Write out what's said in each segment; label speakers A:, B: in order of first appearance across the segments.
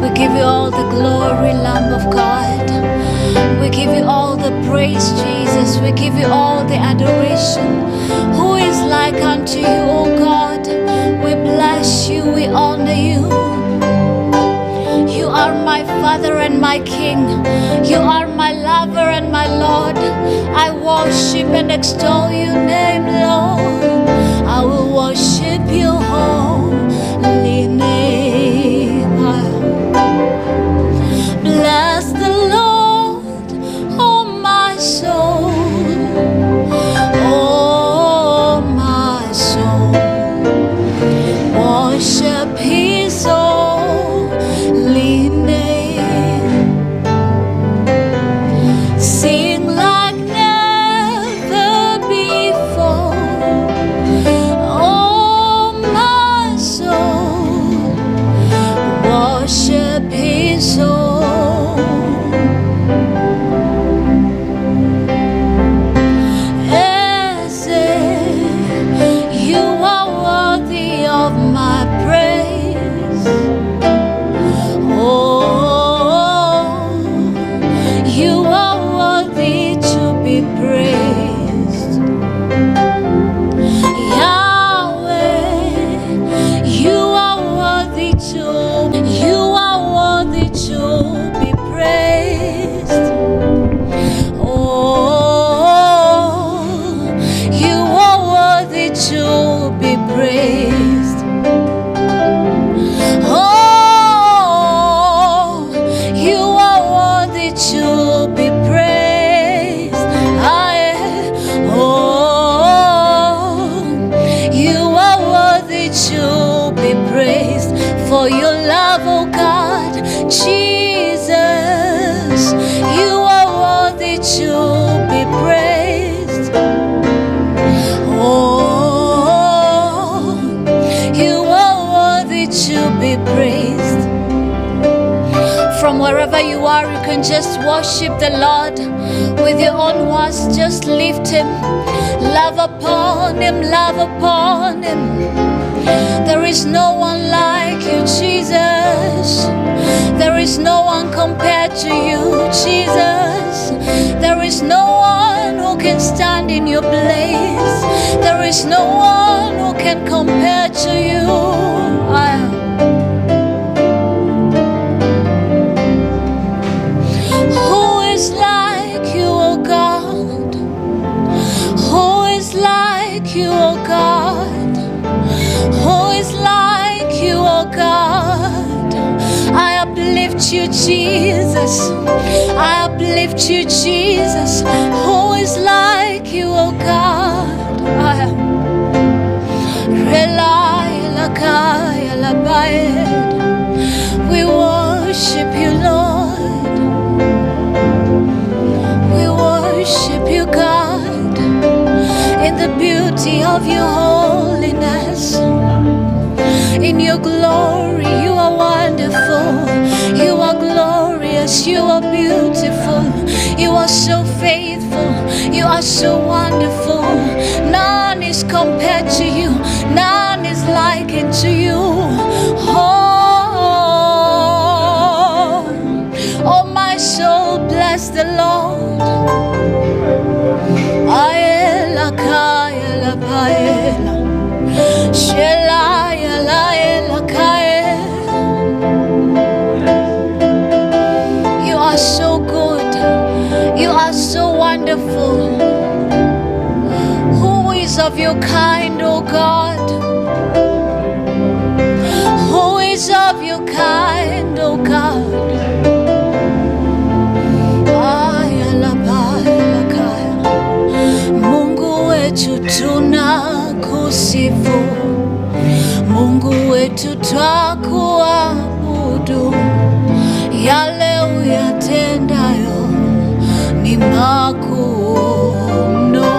A: We give you all the glory, Lamb of God. We give you all the praise, Jesus. We give you all the adoration. Who is like unto you, O God? We bless you, we honor you. You are my Father and my King. You are my lover and my Lord. I worship and extol your name, Lord. I will worship your holy name. Bless the Lord, oh my soul. Oh my soul. Worship his holy name. Sing like never before. Oh my soul. Worship his holy. For your love, oh God, Jesus, you are worthy to be praised. Oh, you are worthy to be praised. From wherever you are, you can just worship the Lord with your own words. Just lift him, love upon him, love upon him. There is no one like you, Jesus. There is no one compared to you, Jesus. There is no one who can stand in your place. There is no one who can compare to you. Who is like you, O God? Who is like you, O God? Who is like you, oh God? I uplift you, Jesus. I uplift you, Jesus. Who is like you, oh God? We worship you, Lord. We worship you, God, in the beauty of your holiness. In your glory, you are wonderful. You are glorious. You are beautiful. You are so faithful. You are so wonderful. None is compared to you. None is likened to you. Oh, my soul, bless the Lord. Aela kaela paela. You are so good. You are so wonderful. Who is of your kind, O God? Who is of your kind, O God? Mungu wetu tunakusifu, Mungu wetu twakuabudu. Yale uyatendayo ni makuu mno.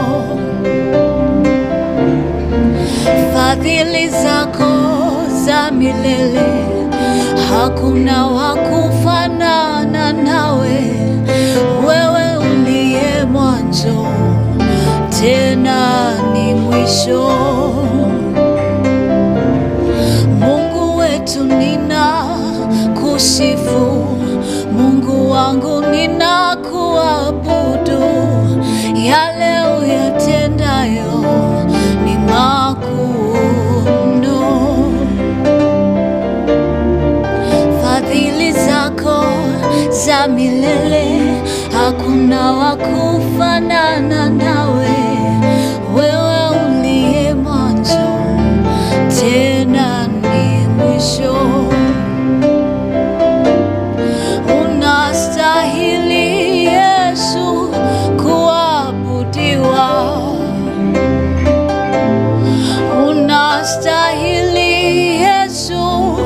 A: Fadhili zako za milele, hakuna wa kufanana nawe. Wewe uliye mwanzo tena ni mwisho. wa milele, hakuna wa kufanana nawe. Wewe uliye mwanzo tena ni mwisho. Unastahili Yesu kuabudiwa. Unastahili Yesu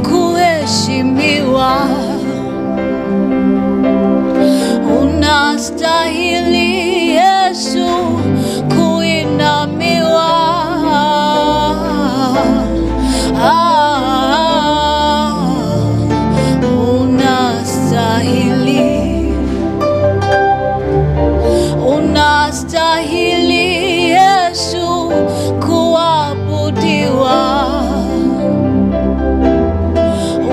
A: kuheshimiwa. Unastahili Yesu kuinamiwa. Unastahili. Unastahili Yesu kuabudiwa.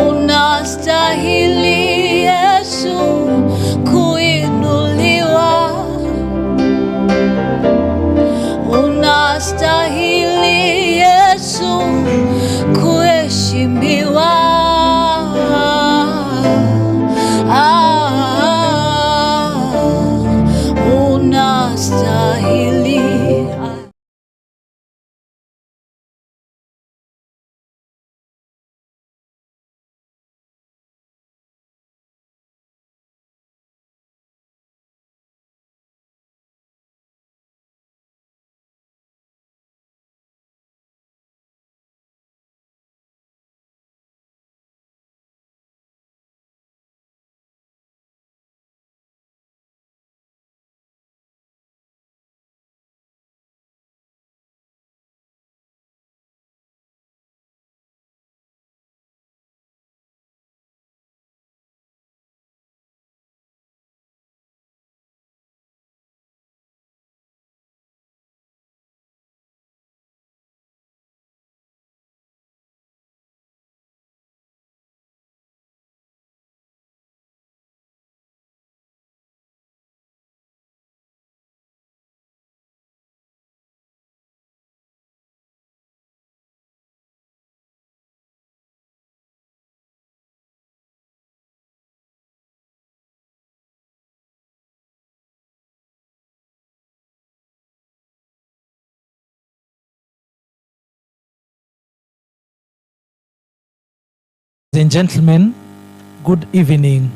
A: Unastahili Yesu kuinuliwa. Unastahili Yesu kuheshimiwa. Unastahili.
B: Ladies and gentlemen, good evening.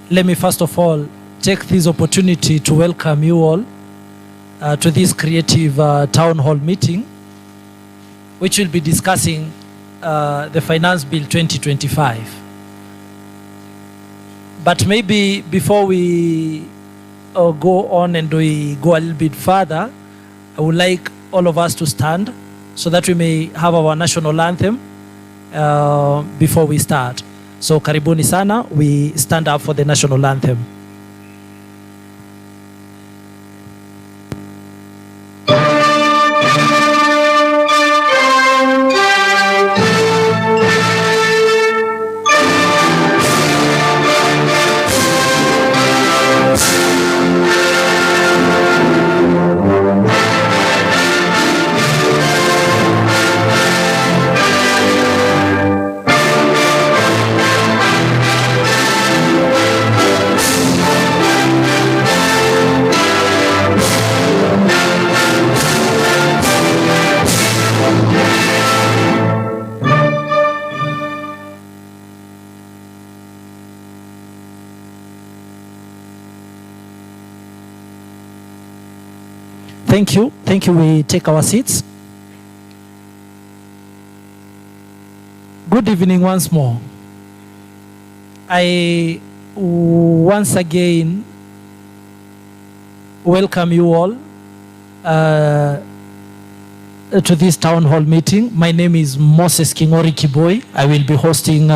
B: Let me first of all take this opportunity to welcome you all to this Creative Town Hall meeting, which will be discussing the Finance Bill 2025. But maybe before we go on and we go a little bit further, I would like all of us to stand so that we may have our national anthem before we start. So karibuni sana, we stand up for the national anthem. Thank you. Thank you. We take our seats. Good evening once more. I once again welcome you all to this town hall meeting. My name is Moses Kingori Kiboi. I will be hosting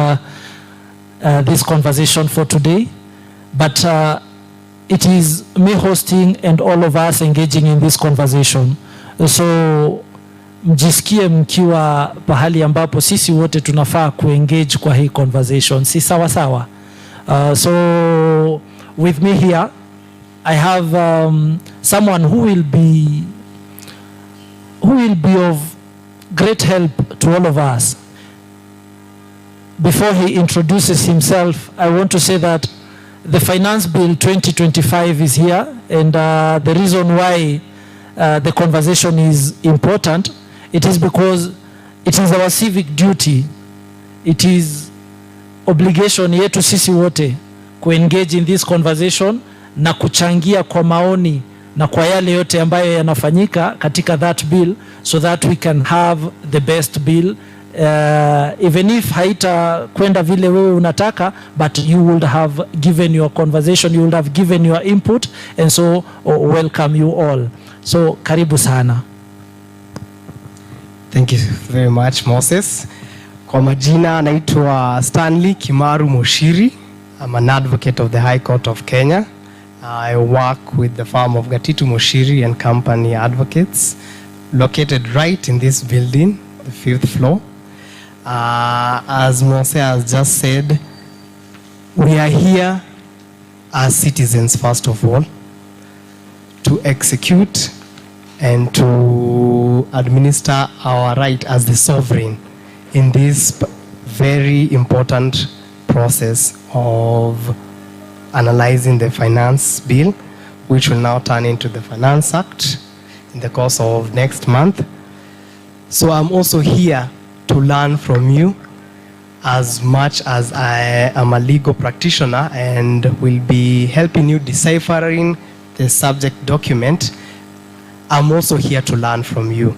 B: this conversation for today. But it is me hosting and all of us engaging in this conversation. So mjisikie mkiwa pahali ambapo sisi wote tunafaa kuengage kwa hii conversation. Si sawa sawa? So with me here I have someone who will be of great help to all of us. before he introduces himself, I want to say that the Finance Bill 2025 is here, and the reason why the conversation is important, it is because it is our civic duty, it is obligation yetu sisi wote ku-engage in this conversation na kuchangia kwa maoni na kwa yale yote ambayo yanafanyika katika that bill, so that we can have the best bill, even if haita kwenda vile wewe unataka, but you would have given your conversation, you would have given your input, and so welcome you all. So karibu sana.
C: Thank you very much, Moses. Kwa majina naitwa Stanley Kimaru Moshiri. I'm an advocate of the High Court of Kenya. I work with the firm of Gatitu Moshiri and Company Advocates, located right in this building, the 5th floor. As Moses has just said, we are here as citizens, first of all, to execute and to administer our right as the sovereign in this very important process of analyzing the finance bill, which will now turn into the Finance Act in the course of next month. So I'm also here to learn from you, as much as I am a legal practitioner and will be helping you deciphering the subject document. I'm also here to learn from you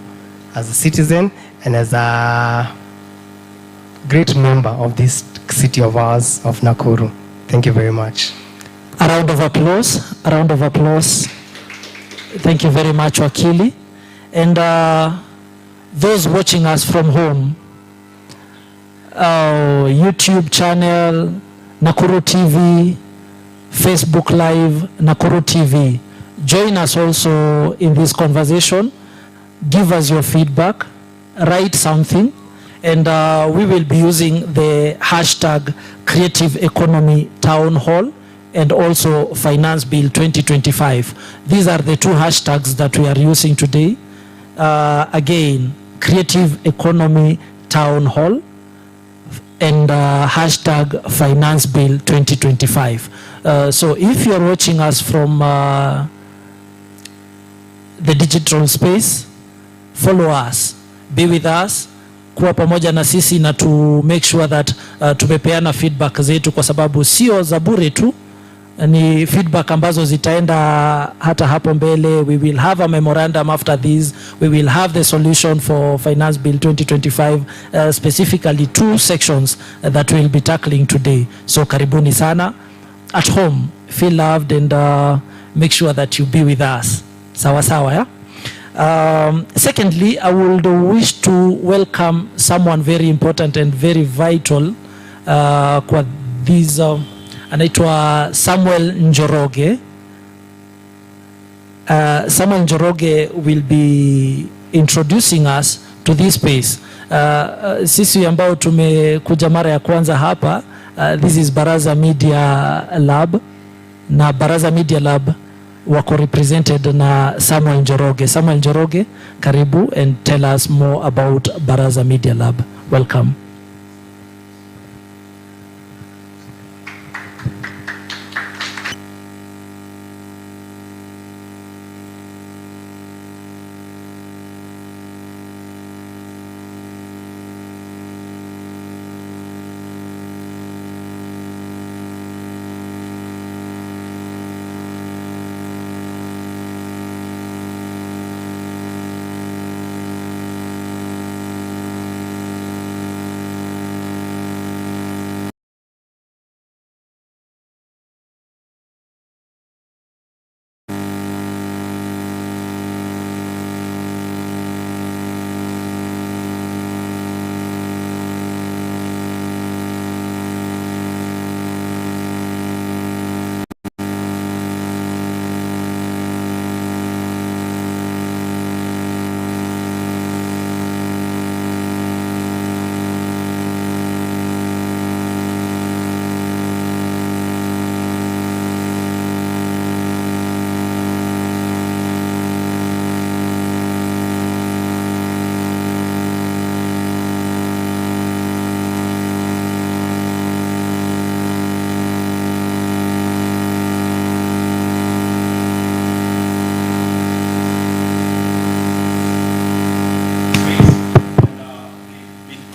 C: as a citizen and as a great member of this city of ours, of Nakuru. Thank you very much.
B: A round of applause, a round of applause. Thank you very much, Wakili. And those watching us from home, our YouTube channel, Nakuru TV, Facebook Live, Nakuru TV. Join us also in this conversation. Give us your feedback, write something, and we will be using the hashtag Creative Economy Town Hall and also Finance Bill 2025. These are the two hashtags that we are using today. Again, Creative Economy Town Hall and hashtag Finance Bill 2025. So if you're watching us from the digital space, follow us, be with us, kuwa pamoja na sisi na to make sure that tumepeana feedback zetu, kwa sababu sio za bure tu, ni feedback ambazo zitaenda hata hapo mbele. We will have a memorandum after this. We will have the solution for Finance Bill 2025, specifically 2 sections that we'll be tackling today. So karibuni sana. At home, feel loved and make sure that you be with us. Sawa sawa, yeah? Secondly, I would wish to welcome someone very important and very vital kwa this anaitwa Samuel Njoroge. Samuel Njoroge will be introducing us to this space. Sisi ambao tumekuja mara ya kwanza hapa, this is Baraza Media Lab, na Baraza Media Lab wako represented na Samuel Njoroge. Samuel Njoroge, karibu and tell us more about Baraza Media Lab. Welcome.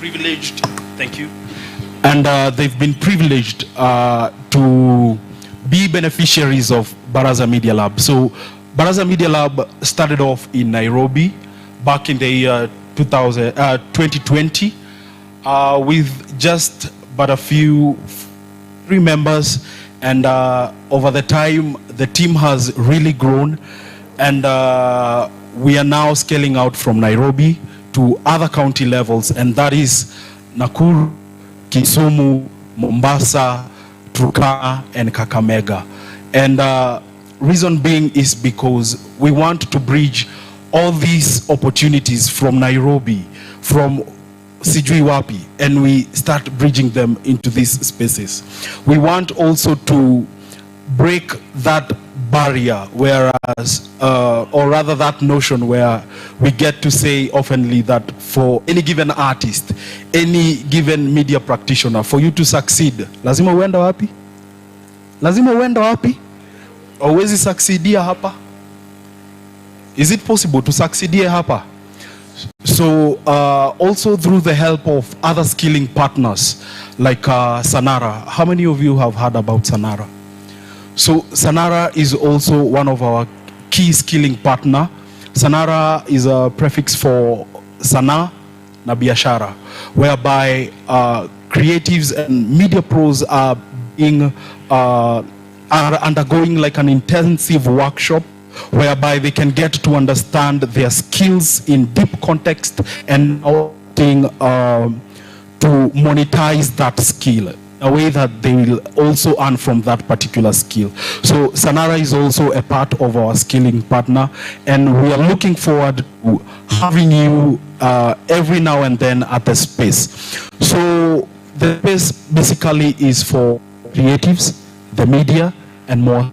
D: privileged, thank you, and they've been privileged to be beneficiaries of Baraza Media Lab. So Baraza Media Lab started off in Nairobi back in the year 2020 with just but a few members, and over the time the team has really grown, and we are now scaling out from Nairobi to other county levels, and that is Nakuru, Kisumu, Mombasa, Turkana, and Kakamega. And reason being is because we want to bridge all these opportunities from Nairobi, from Sijui Wapi, and we start bridging them into these spaces. We want also to break that barrier, whereas, or rather that notion where we get to say oftenly that for any given artist, any given media practitioner, for you to succeed, lazima uenda wapi? Lazima uenda wapi? Always succeedia hapa? Is it possible to succeed hapa? So also through the help of other skilling partners like Sanara. How many of you have heard about Sanara? So Sanara is also one of our key skilling partner. Sanara is a prefix for Sana na Biashara, whereby creatives and media pros are undergoing like an intensive workshop whereby they can get to understand their skills in deep context and to monetize that skill, a way that they will also earn from that particular skill. So Sanara is also a part of our skilling partner, and we are looking forward to having you every now and then at the space. So the space basically is for creatives, the media, and more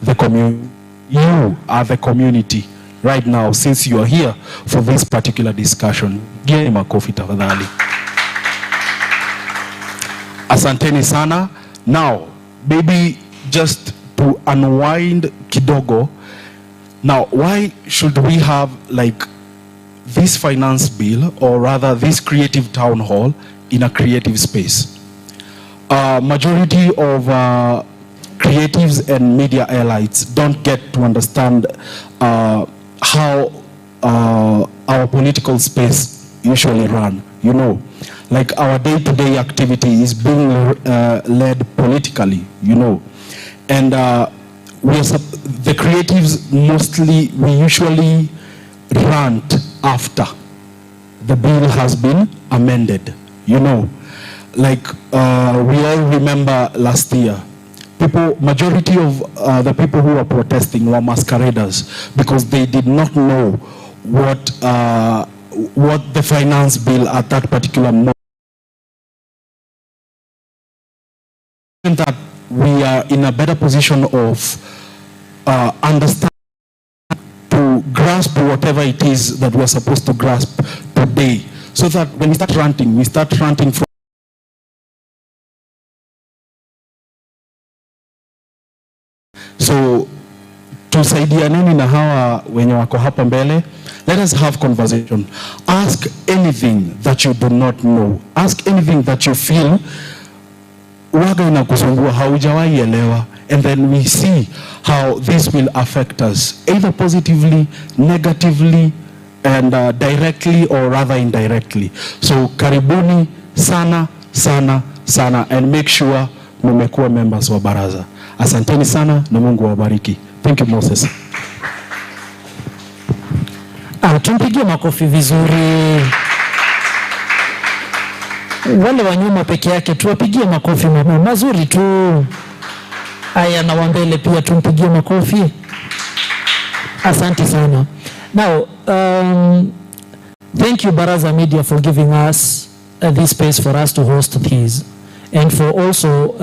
D: the community. You are the community right now, since you are here for this particular discussion. Give him a coffee tafadhali. Asanteni sana. Now, maybe just to unwind kidogo. Now, why should we have like this finance bill, or rather this creative town hall, in a creative space? Majority of creatives and media elites don't get to understand how our political space usually run. You know, like our day-to-day activity is being led politically, you know. And the creatives mostly, we usually rant after the bill has been amended, you know. Like we all remember last year, majority of the people who were protesting were masqueraders because they did not know what the finance bill at that particular moment. That we are in a better position of understanding to grasp whatever it is that we are supposed to grasp today, so that when we start ranting from so tusaidianeni na hawa wenye wako hapa mbele. Let us have conversation. Ask anything that you do not know. Ask anything that you feel waga inakusumbua haujawahi elewa, and then we see how this will affect us, either positively, negatively, and directly or rather indirectly. So karibuni sana sana sana, and make sure mmekuwa members wa Baraza. Asanteni sana na Mungu awabariki. Thank you, Moses.
B: Tumpigie makofi vizuri. Wale wa nyuma peke yake tuwapigie makofi mazuri tu. Aya, na wambele pia tumpigie makofi. Asante sana. Now, thank you Baraza Media for giving us this space for us to host these, and for also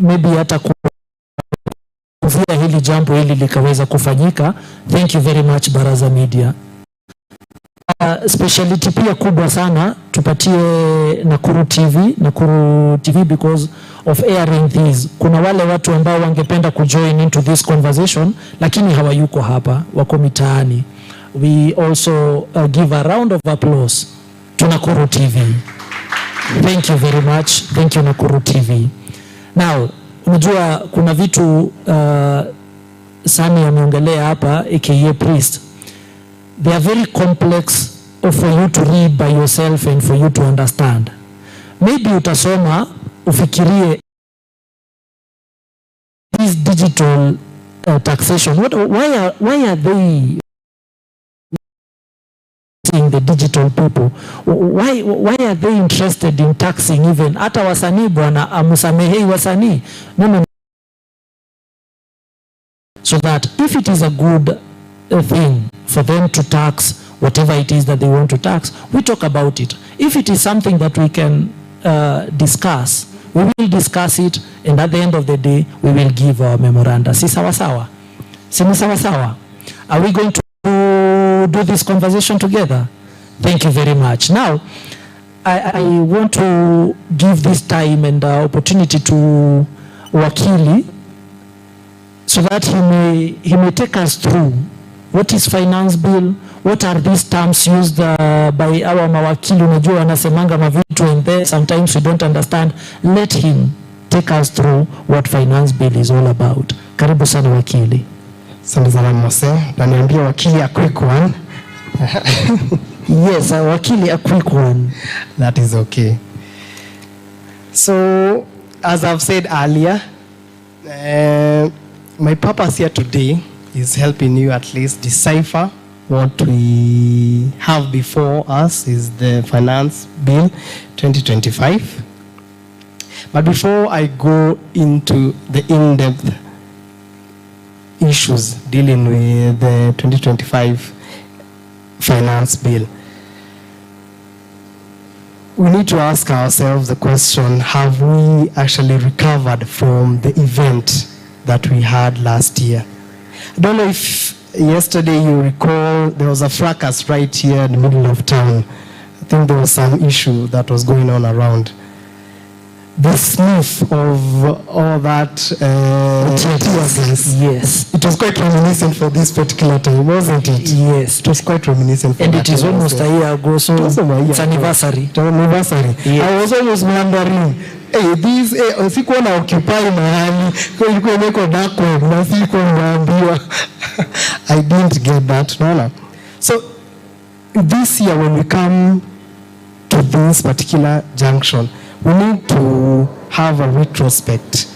B: maybe hata kufanya hili jambo hili likaweza kufanyika. Thank you very much Baraza Media. Speciality pia kubwa sana tupatie Nakuru TV because of airing these. Kuna wale watu ambao wangependa kujoin into this conversation lakini hawayuko hapa, wako mitaani. We also give a round of applause to Nakuru TV. Thank you very much. Thank you, Nakuru TV. Now, unajua kuna vitu Sami ameongelea hapa aka priest. They are very complex for you to read by yourself and for you to understand. Maybe utasoma ufikirie this digital taxation. Why are they the digital people? Why are they interested in taxing even hata wasanii bwana amusamehei wasanii? No. So that if it is a good thing for them to tax whatever it is that they want to tax, we talk about it. If it is something that we can discuss, we will discuss it, and at the end of the day, we will give our memoranda. Si sawa sawa? Si sawa sawa? Are we going to do this conversation together? Thank you very much. Now, I want to give this time and opportunity to Wakili so that he may take us through what is finance bill, what are these terms used by our mawakili. Unajua wanasemanga mavitu and there sometimes we don't understand. Let him take us through what finance bill is all about. Karibu sana wakili.
C: Asante sana Mose. Na niambia wakili a quick one.
B: Yes, wakili a quick one.
C: That is okay. So, as I've said earlier, my purpose here today is helping you at least decipher what we have before us is the Finance Bill 2025. But before I go into the in-depth issues dealing with the 2025 Finance Bill, we need to ask ourselves the question, have we actually recovered from the event that we had last year? I don't know if yesterday you recall there was a fracas right here in the middle of town. I think there was some issue that was going on around. The sniff of all that
B: yes,
C: it was quite reminiscent for this particular time, wasn't it?
B: Yes,
C: it was quite reminiscent for
B: and it is almost a year ago, so it's anniversary.
C: Yes. I was almost wondering, hey, these sikuwa na occupy mahali kwa ilikuwa imeko dark web na sikuwa naambiwa. I didn't get that. No. So this year when we come to this particular junction, we need to have a retrospect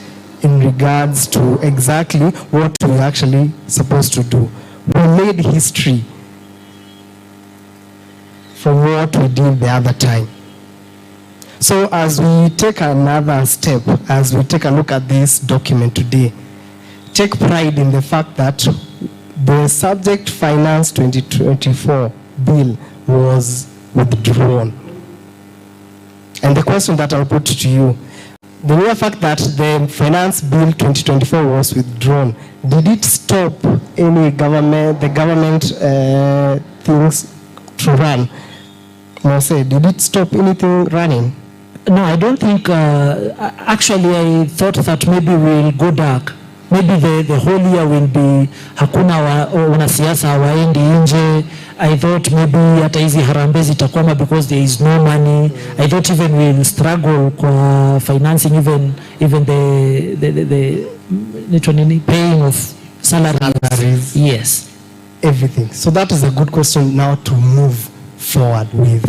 C: in regards to exactly what we're actually supposed to do. We made history from what we did the other time. So as we take another step, as we take a look at this document today, take pride in the fact that the subject Finance 2024 bill was withdrawn. And the question that I'll put to you, the mere fact that the Finance Bill 2024 was withdrawn, did it stop any government things to run? Mose, did it stop anything running?
B: No, I don't think, actually I thought that maybe we'll go dark. Maybe the whole year will be hakuna wanasiasa hawaendi nje. I thought maybe hata hizi harambee zitakwama because there is no money. I thought even we'll struggle kwa financing even the paying of salaries. Yes.
C: Everything. So that is a good question now to move forward with.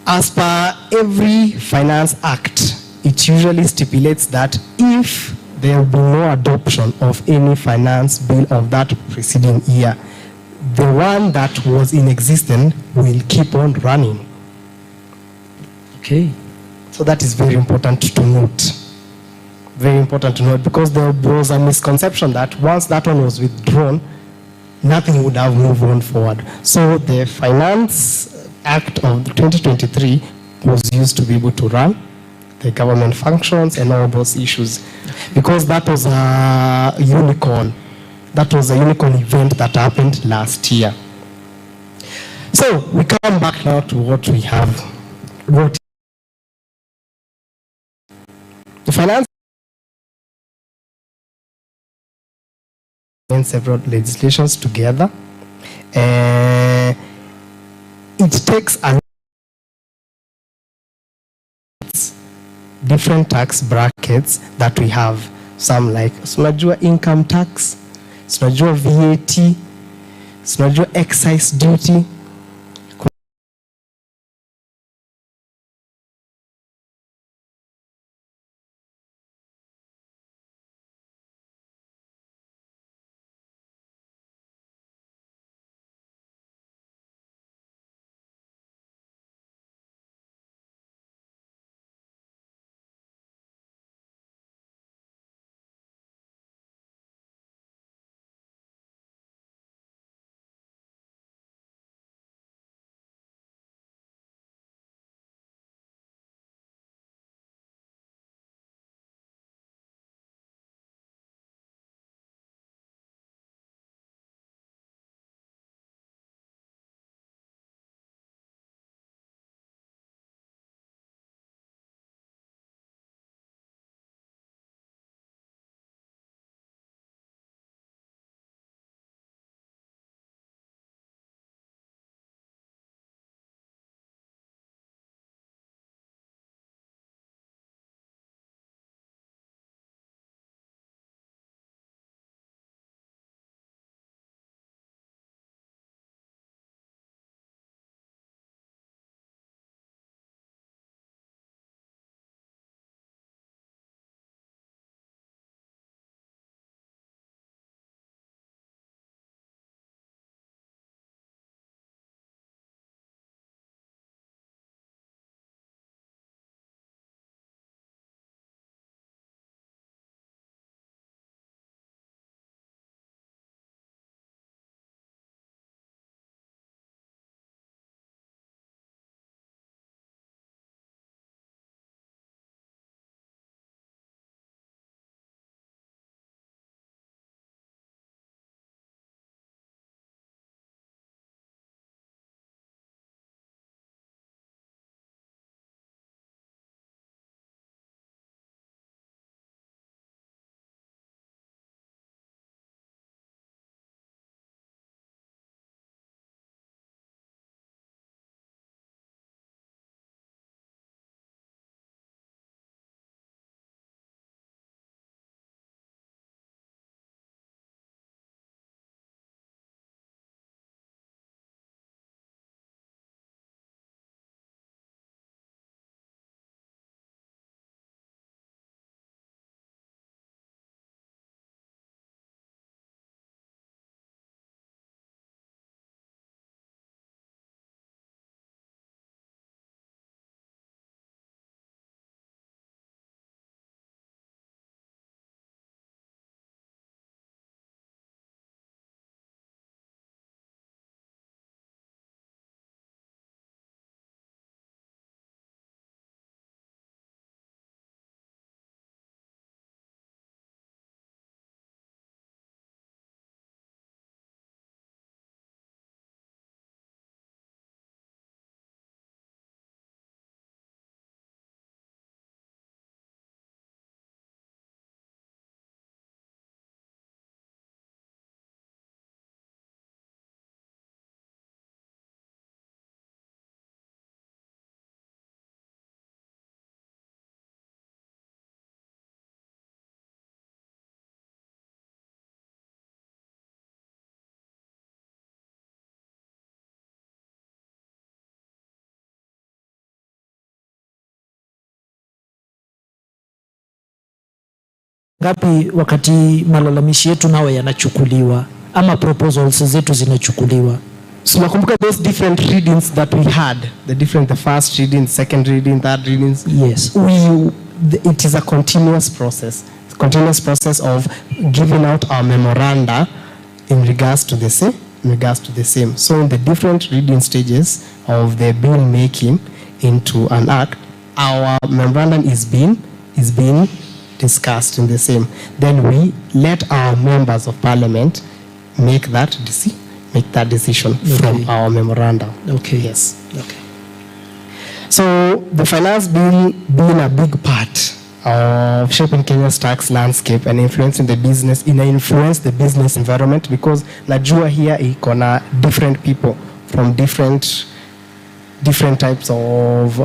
C: As per every Finance Act, it usually stipulates that if there will be no adoption of any finance bill of that preceding year, the one that was in existence will keep on running.
B: Okay.
C: So that is very important to note. Very important to note, because there was a misconception that once that one was withdrawn, nothing would have moved on forward. So the Finance Act of 2023 was used to be able to run the government functions and all those issues, because that was a unicorn. That was a unicorn event that happened last year. So we come back now to what we have. What the finance and several legislations together. It takes a different tax brackets that we have. Some like, unajua income tax, unajua VAT, unajua excise duty.
B: Ngapi wakati malalamishi yetu nao yanachukuliwa ama proposals zetu zinachukuliwa?
C: So nakumbuka those different readings that we had, the first reading, second reading, third readings.
B: Yes.
C: It is a continuous process of giving out our memoranda in regards to the same. So in the different reading stages of the bill making into an act, our memorandum is being discussed in the same. Then we let our members of parliament make that decision from our memorandum.
B: Okay.
C: Yes.
B: Okay.
C: So the finance bill being a big part of shaping Kenya's tax landscape and influencing the business, influence the business environment, because najua here iko na different people from different different types of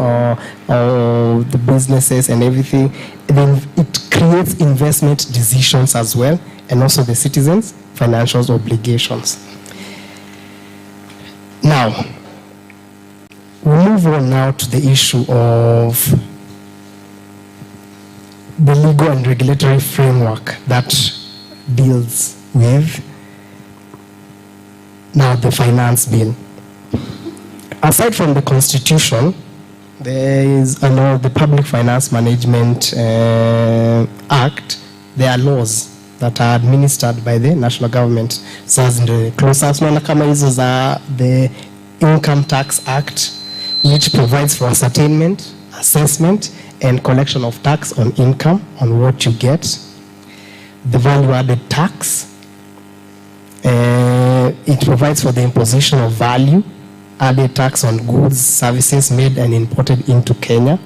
C: the businesses and everything. Then it creates investment decisions as well, and also the citizens' financial obligations. Now, we move on now to the issue of the legal and regulatory framework that deals with now the finance bill. Aside from the Constitution, there is the Public Finance Management Act. There are laws that are administered by the national government. So as in the closest one, the Income Tax Act, which provides for ascertainment, assessment, and collection of tax on income, on what you get. The value-added tax, it provides for the imposition of value-added tax on goods, services made and imported into Kenya.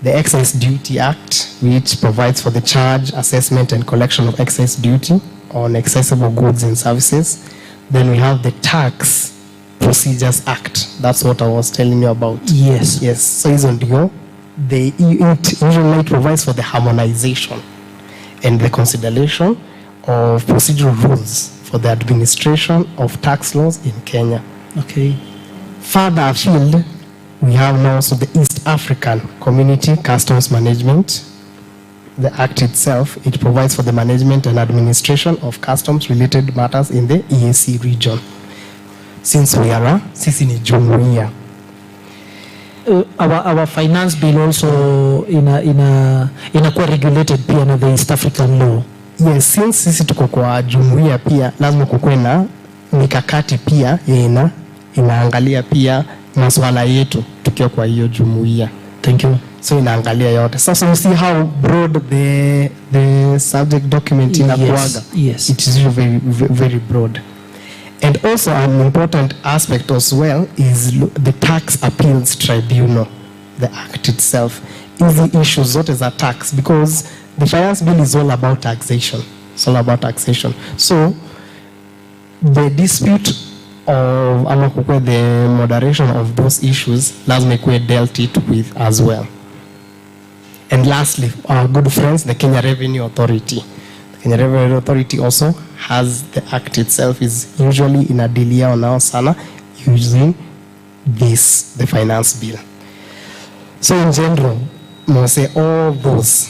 C: The Excise Duty Act, which provides for the charge, assessment, and collection of excise duty on accessible goods and services. Then we have the Tax Procedures Act. That's what I was telling you about.
B: Yes.
C: Yes. So it's on the it usually provides for the harmonization and the consideration of procedural rules for the administration of tax laws in Kenya.
B: Okay.
C: Further afield, we have now also the East African Community Customs Management. The Act itself, it provides for the management and administration of customs-related matters in the EAC region. Since we are sisi ni jumuiya.
B: Our finance bill also inakuwa regulated pia na the East African law.
C: Yes, since sisi tuko kwa jumuiya pia lazima kukuwe na mikakati pia inaangalia pia masuala yetu tukiwa kwa hiyo jumuiya.
B: Thank you.
C: So inaangalia yote. So you see how broad the subject document inakuaga.
B: Yes.
C: It is very, very broad. And also an important aspect as well is the Tax Appeals Tribunal, the Act itself. Easy issues zote za tax, because the finance bill is all about taxation. It's all about taxation. So the dispute of the moderation of those issues lazima ikuwe dealt with as well. And lastly, our good friends, the Kenya Revenue Authority. The Kenya Revenue Authority also has the act itself, is usually in a delia now sana using this, the finance bill. So in general, must say all those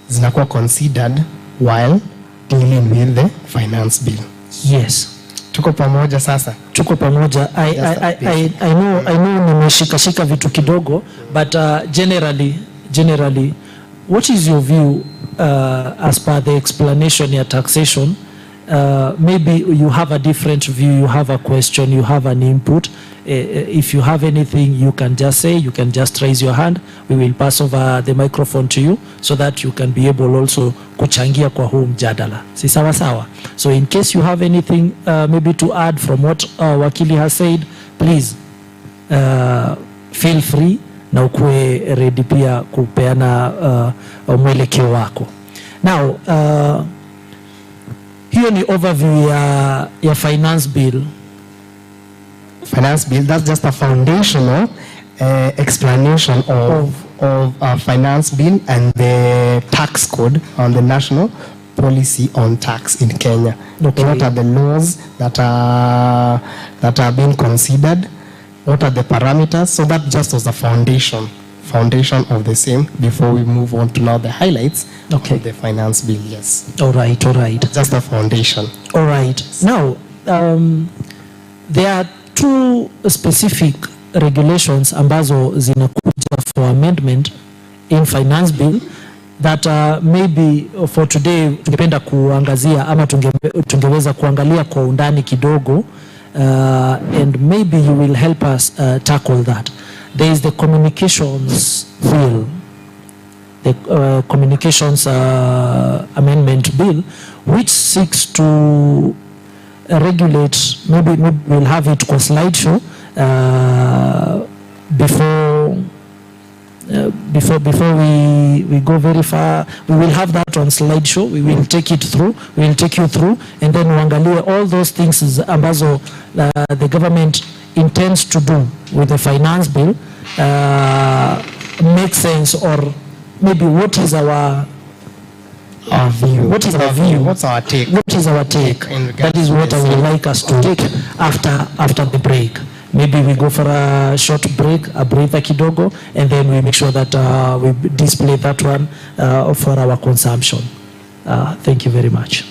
C: zinakuwa considered while dealing with the finance bill.
B: Yes.
C: Tuko pamoja sasa.
B: Tuko pamoja. I know nimeshikashika vitu kidogo, but generally, what is your view as per the explanation ya taxation? Maybe you have a different view, you have a question, you have an input. If you have anything, you can just say, you can just raise your hand. We will pass over the microphone to you so that you can be able also kuchangia kwa huu mjadala. Si sawa sawa? So in case you have anything maybe to add from what Wakili has said, please feel free na ukue ready pia kupeana mwelekeo wako. Now, hiyo ni overview ya finance bill.
C: Finance bill, that's just a foundational explanation of a finance bill and the tax code on the national policy on tax in Kenya.
B: Okay.
C: What are the laws that are being considered? What are the parameters? So that just was the foundation of the same before we move on to now the highlights of the finance bill. Yes.
B: All right.
C: Just the foundation.
B: All right. Now, there are two specific regulations ambazo zinakuja for amendment in finance bill that maybe for today tungependa kuangazia ama tungeweza kuangalia kwa undani kidogo, and maybe you will help us tackle that. There is the communications bill, the communications amendment bill, which seeks to regulate, maybe we'll have it kwa slideshow before we go very far. We will have that on slideshow. We will take you through, and then uangalie all those things ambazo the government intends to do with the finance bill makes sense, or maybe what is our view? What is our view?
C: What's our take?
B: What is our take? That is what I would like us to take after the break. Maybe we go for a short break, a breather kidogo, and then we make sure that we display that one for our consumption. Thank you very much.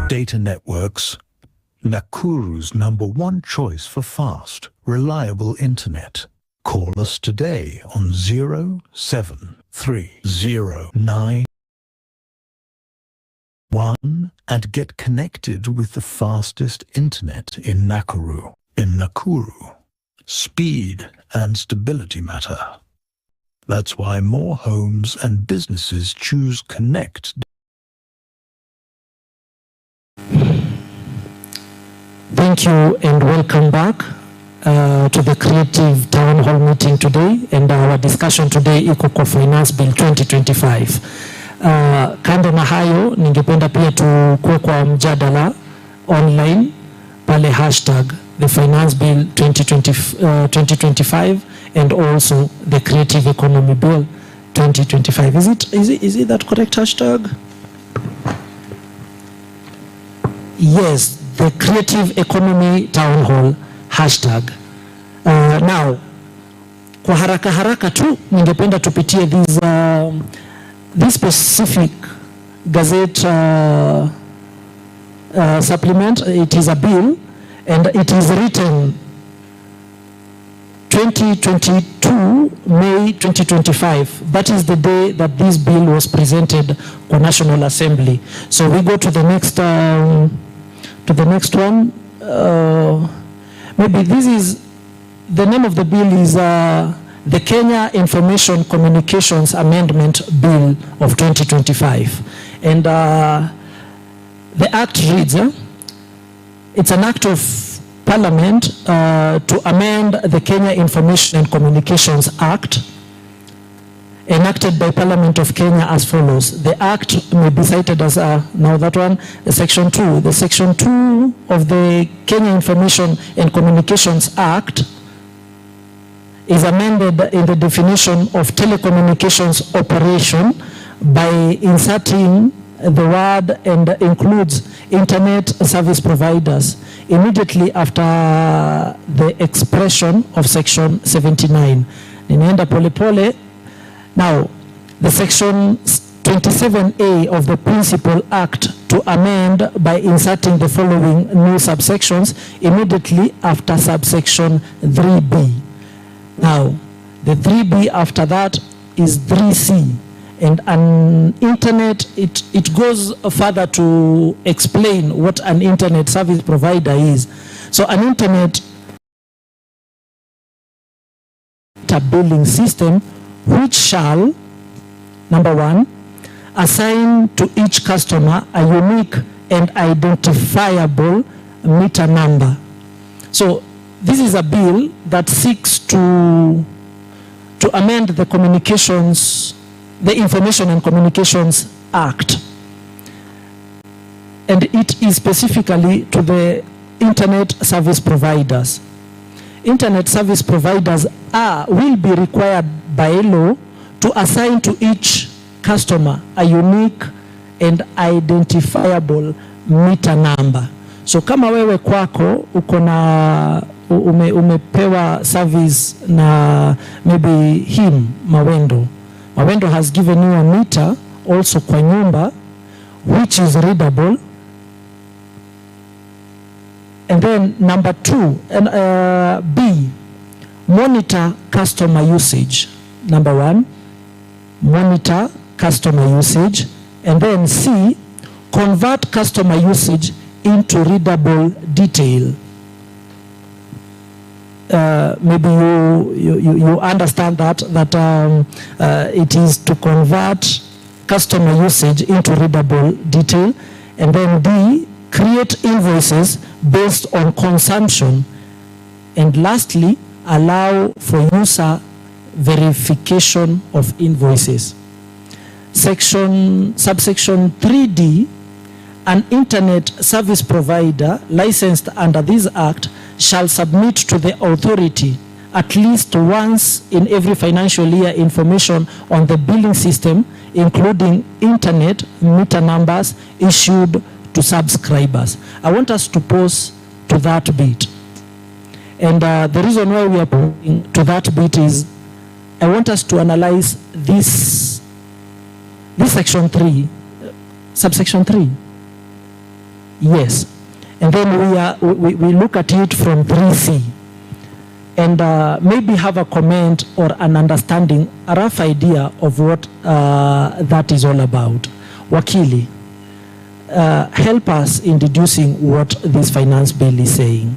E: Data networks, Nakuru's #1 choice for fast, reliable internet. Call us today on 07309 and get connected with the fastest internet in Nakuru. In Nakuru, speed and stability matter. That's why more homes and businesses choose Connect.
B: Thank you and welcome back to the Creative Townhall meeting today, and our discussion today iko kwa Finance Bill 2025. Kando na hayo, ningependa pia tukue kwa mjadala online pale hashtag the Finance Bill 2025 and also the Creative Economy Bill 2025. Is it that correct hashtag? Yes. the Creative Economy Townhall hashtag. Now, kwa haraka haraka tu, ningependa tupitie this specific Gazette supplement. It is a bill, and it is written 2022 May 2025. That is the day that this bill was presented for National Assembly. So we go to the next one. Maybe this is the name of the bill is the Kenya Information Communications Amendment Bill of 2025, and the act reads, it's an act of Parliament to amend the Kenya Information and Communications Act, enacted by Parliament of Kenya as follows. The act may be cited as, now that one, Section 2. The Section 2 of the Kenya Information and Communications Act is amended in the definition of telecommunications operation by inserting the word and includes internet service providers immediately after the expression of Section 79. Ninaenda pole pole. Now, the Section 27A of the Principal Act to amend by inserting the following new subsections immediately after subsection 3B. Now, the 3B after that is 3C. And an internet, it goes further to explain what an internet service provider is. So an internet billing system which shall, number one, assign to each customer a unique and identifiable meter number. So this is a bill that seeks to amend the the Information and Communications Act. And it is specifically to the internet service providers. Internet service providers will be required by law to assign to each customer a unique and identifiable meter number. So kama wewe kwako uko na umepewa service na maybe him Mawendo has given you a meter also kwa nyumba which is readable. And then number 2, and B, monitor customer usage. Number 1, monitor customer usage. And then C, convert customer usage into readable detail. Maybe you understand that it is to convert customer usage into readable detail. And then D, create invoices based on consumption. And lastly, allow for user verification of invoices. Subsection 3D, an internet service provider licensed under this act shall submit to the authority at least once in every financial year information on the billing system, including internet meter numbers issued to subscribers. I want us to pause to that bit. And the reason why we are pausing to that bit is I want us to analyze this section 3, subsection 3. Yes. And then we look at it from 3C. And maybe have a comment or an understanding, a rough idea of what that is all about. Wakili, help us in deducing what this finance bill is saying.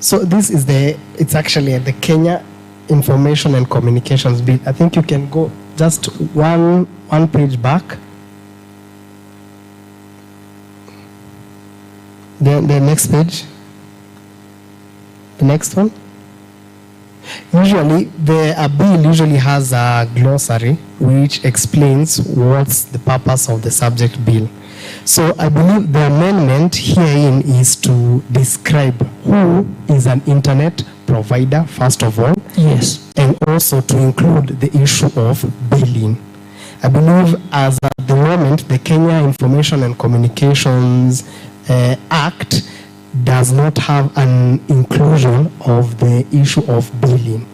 C: So this is it's actually the Kenya Information and Communications Bill. I think you can go just one page back. The next page. The next one. Usually, a bill usually has a glossary which explains what's the purpose of the subject bill. So I believe the amendment herein is to describe who is an internet provider, first of all.
B: Yes.
C: And also to include the issue of billing. I believe as at the moment, the Kenya Information and Communications Act does not have an inclusion of the issue of billing.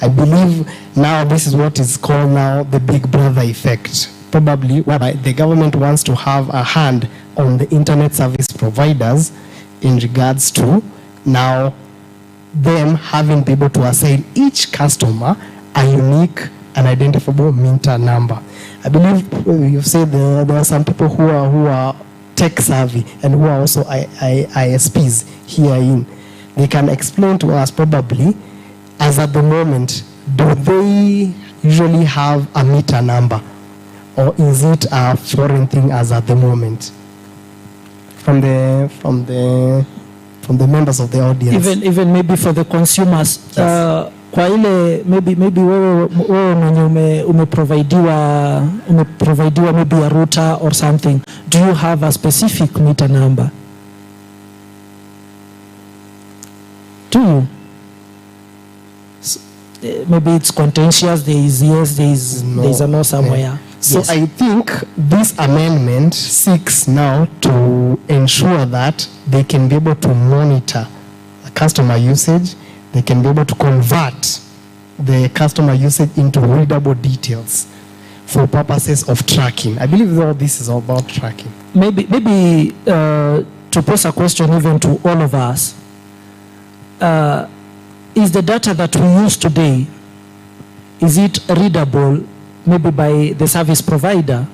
C: I believe now this is what is called now the Big Brother effect, probably whereby the government wants to have a hand on the internet service providers in regards to now them having to be able to assign each customer a unique and identifiable meter number. I believe you've said there are some people who are tech savvy and who are also ISPs herein. They can explain to us probably, as at the moment, do they usually have a meter number, or is it a foreign thing as at the moment? From the members of the audience.
B: Even maybe for the consumers.
C: Yes.
B: Kwa ile maybe wewe mwenye umeprovidiwa maybe a router or something, do you have a specific meter number? Do you? Maybe it's contentious, there is yes, there is a no somewhere.
C: Yeah. So
B: Yes.
C: I think this amendment seeks now to ensure that they can be able to monitor the customer usage, they can be able to convert the customer usage into readable details for purposes of tracking. I believe all this is all about tracking.
B: Maybe to pose a question even to all of us, is the data that we use today, is it readable maybe by the service provider?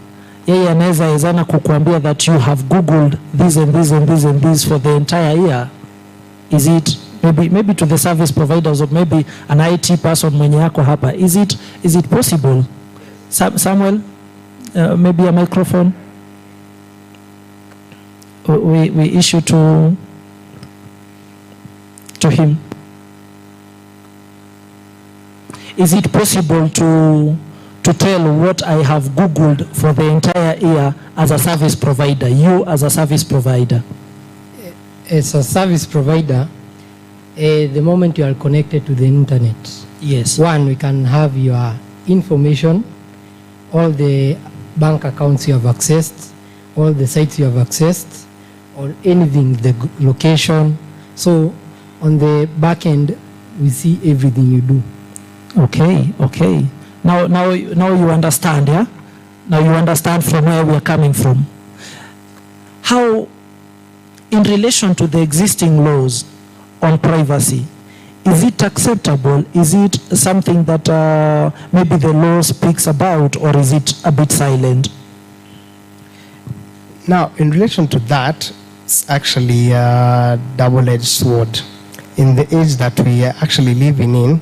B: Yeye anaweza ezana kukuambia that you have googled this and this and this and this for the entire year. Is it maybe to the service providers, or maybe an IT person mwenye yako hapa, is it possible? Samuel, maybe a microphone we issue to him. Is it possible to tell what I have googled for the entire year as a service provider, you as a service provider?
F: As a service provider, the moment you are connected to the internet,
B: Yes.
F: one, we can have your information, all the bank accounts you have accessed, all the sites you have accessed, or anything, the location. So on the back end, we see everything you do.
B: Okay. Now you understand, yeah? Now you understand from where we are coming from. How, in relation to the existing laws on privacy, is it acceptable? Is it something that maybe the law speaks about, or is it a bit silent?
C: Now, in relation to that, it's actually a double-edged sword. In the age that we are actually living in,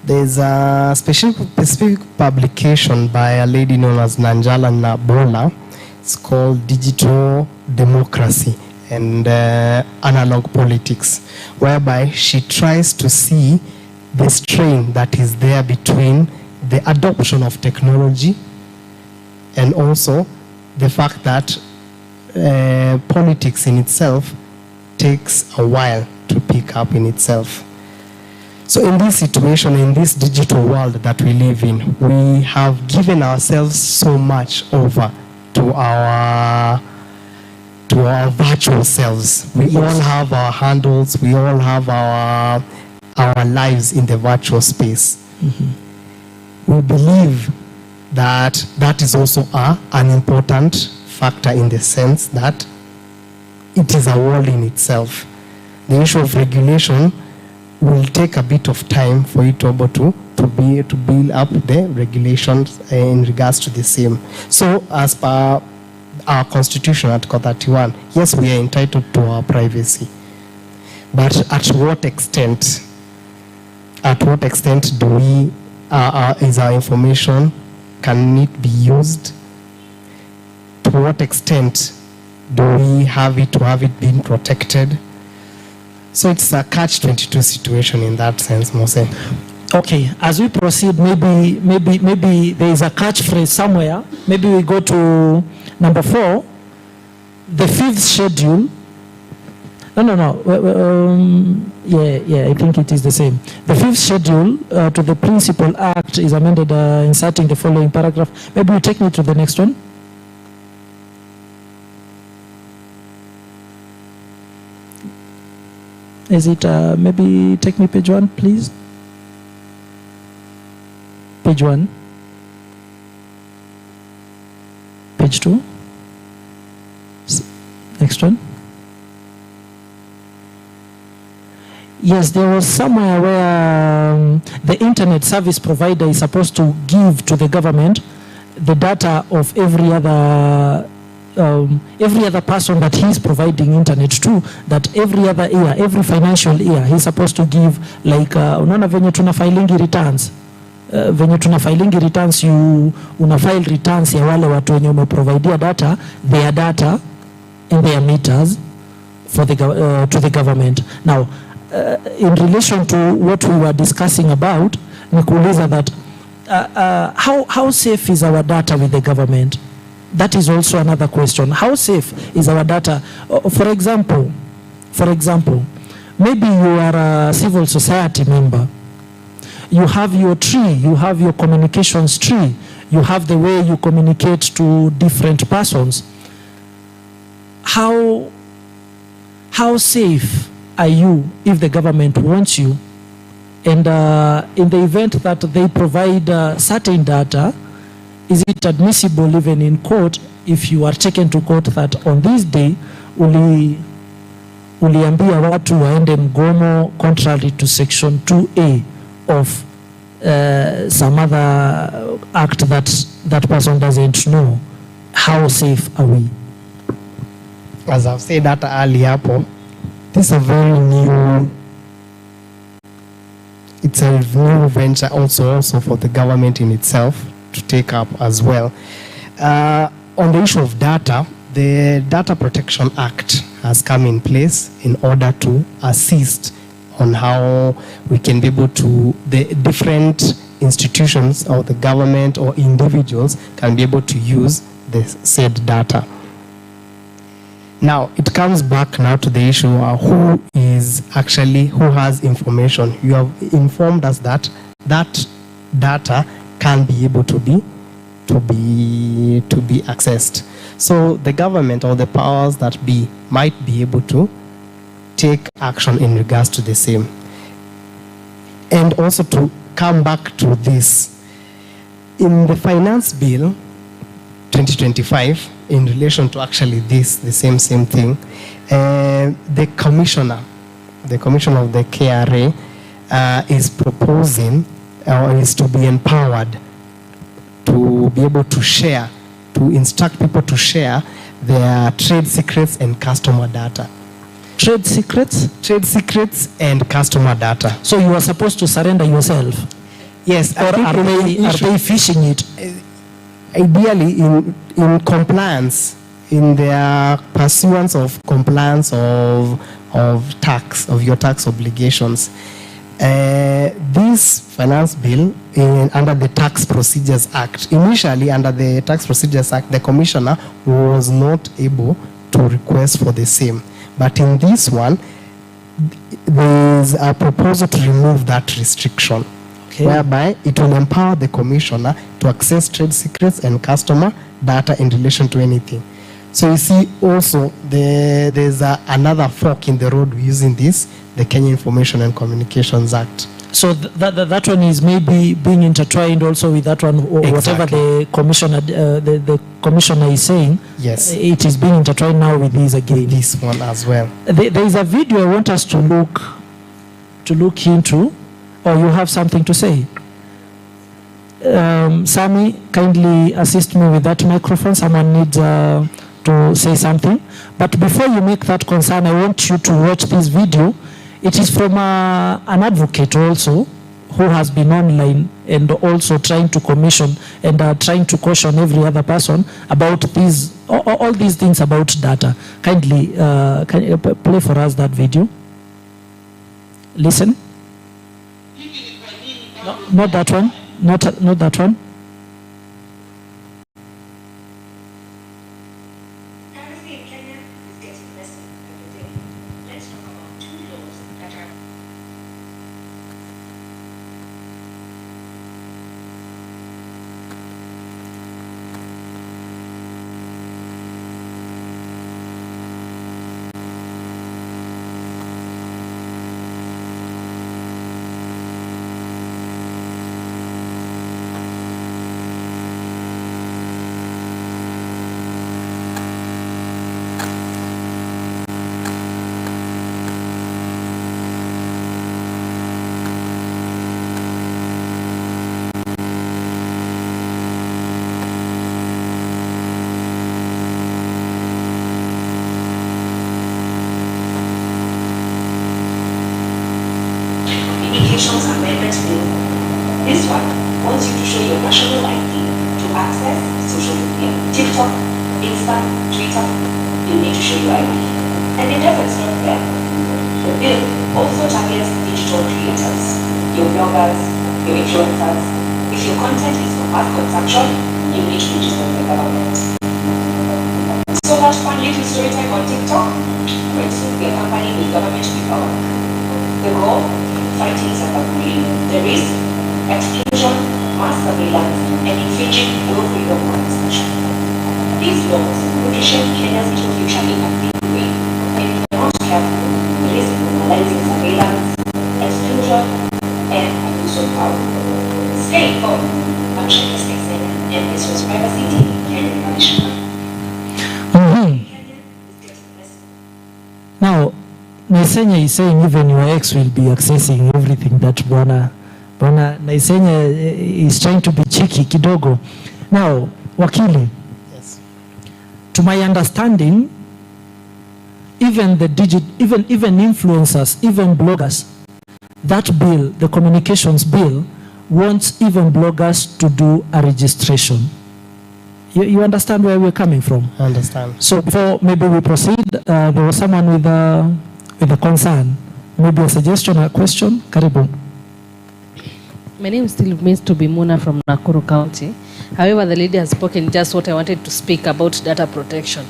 C: there's a specific publication by a lady known as Nanjala Nabola. It's called Digital Democracy and Analog Politics, whereby she tries to see the strain that is there between the adoption of technology and also the fact that politics in itself takes a while to pick up in itself. So in this situation, in this digital world that we live in, we have given ourselves so much over to our virtual selves. We all have our handles, we all have our lives in the virtual space. Mm-hmm. We believe that that is also an important factor in the sense that it is a world in itself. The issue of regulation will take a bit of time for you to be able to build up the regulations in regards to the same. So as per our constitution, Article 31, yes, we are entitled to our privacy. But at what extent? At what extent do we, is our information, can it be used? To what extent do we have it to have it being protected? So it's a catch-22 situation in that sense, Mose.
B: Okay, as we proceed, maybe there is a catchphrase somewhere. Maybe we go to number 4, the 5th schedule. No. I think it is the same. The 5th schedule to the Principal Act is amended, inserting the following paragraph. Maybe we take me to the next one. Is it, maybe take me page 1, please? Page 1. Page 2. Next one. Yes, there was somewhere where the internet service provider is supposed to give to the government the data of every other person that he's providing internet to, that every other year, every financial year, he's supposed to give, like, unaona venye tuna filingi returns. Venye tuna filingi returns, una file returns ya wale watu wenye umeprovidea data, their data in their meters for the, to the government. Now, in relation to what we were discussing about, nikuuliza that how safe is our data with the government? That is also another question. How safe is our data? For example, maybe you are a civil society member. You have your tree, you have your communications tree, you have the way you communicate to different persons. How safe are you if the government wants you? And in the event that they provide certain data, is it admissible even in court if you are taken to court that on this day uliambia watu waende mgomo contrary to section 2A of some other act that person doesn't know? How safe are we?
C: As I've said that earlier, this is a very new, it's a new venture also for the government in itself to take up as well. On the issue of data, the Data Protection Act has come in place in order to assist on how we can be able to, the different institutions or the government or individuals can be able to use the said data. Now, it comes back now to the issue of who has information. You have informed us that that data can be able to be accessed. So the government or the powers that be might be able to take action in regards to the same. And also to come back to this, in the Finance Bill 2025, in relation to actually this, the same thing, the commissioner of the KRA is proposing or is to be empowered to be able to share, to instruct people to share their trade secrets and customer data.
B: Trade secrets?
C: Trade secrets and customer data.
B: So you are supposed to surrender yourself?
C: Yes.
B: Or are they fishing it?
C: Ideally, in compliance, in their pursuance of compliance of tax, of your tax obligations. This finance bill under the Tax Procedures Act, initially under the Tax Procedures Act, the commissioner was not able to request for the same. But in this one, there is a proposal to remove that restriction, whereby it will empower the commissioner to access trade secrets and customer data in relation to anything. So you see also there's another fork in the road using this, the Kenya Information and Communications Act.
B: So that one is maybe being intertwined also with that one, or whatever the commissioner is saying.
C: Yes,
B: it is being intertwined now with this again.
C: With this one as well.
B: There is a video I want us to look into, or you have something to say? Sammy, kindly assist me with that microphone. Someone needs to say something. But before you make that concern, I want you to watch this video. It is from an advocate also who has been online and also trying to commission and trying to caution every other person about these, all these things about data. Kindly, can you play for us that video? Listen. No, not that one. Not that one.
G: Communications Amendment Bill. This one wants you to show your national ID to access social media. TikTok, Insta, Twitter, you need to show your ID. And the devil is not there. The bill also targets digital creators, your bloggers, your influencers. If your content is for mass consumption, you need to register with the government. So that fun little story time on TikTok, register your company with government paperwork. The goal, fighting cyberbullying, the risk, exclusion, mass surveillance, and infringing no freedom of expression. These laws would reshape Kenya's digital future in a big way. And if we're not careful, the risk of normalizing surveillance, exclusion, and abuse of power. Stay home, I'm Shaka Stixon, and this was Privacy TV, Kenya Revolution.
B: Now, Naisenya is saying even your ex will be accessing everything that Bwana Naisenya is trying to be cheeky kidogo. Now, Wakili,
C: Yes.
B: to my understanding, even influencers, even bloggers, that bill, the communications bill, wants even bloggers to do a registration. You understand where we're coming from?
C: I understand.
B: So before maybe we proceed, there was someone with a concern, maybe a suggestion or a question. Karibu.
H: My name still remains to be Muna from Nakuru County. However, the lady has spoken just what I wanted to speak about data protection.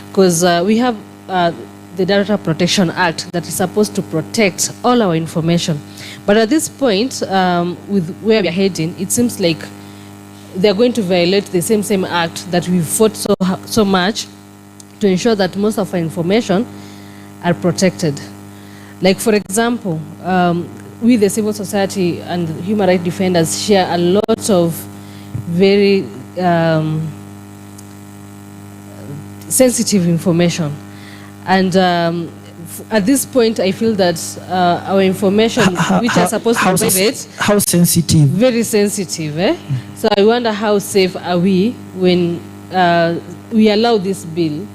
H: Because we have the Data Protection Act that is supposed to protect all our information. But at this point, with where we are heading, it seems like they're going to violate the same act that we fought so much to ensure that most of our information are protected. Like, for example, we, the civil society and human rights defenders, share a lot of very sensitive information. And at this point, I feel that our information, which are supposed to be private,
B: how sensitive?
H: Very sensitive. So I wonder how safe are we when we allow this bill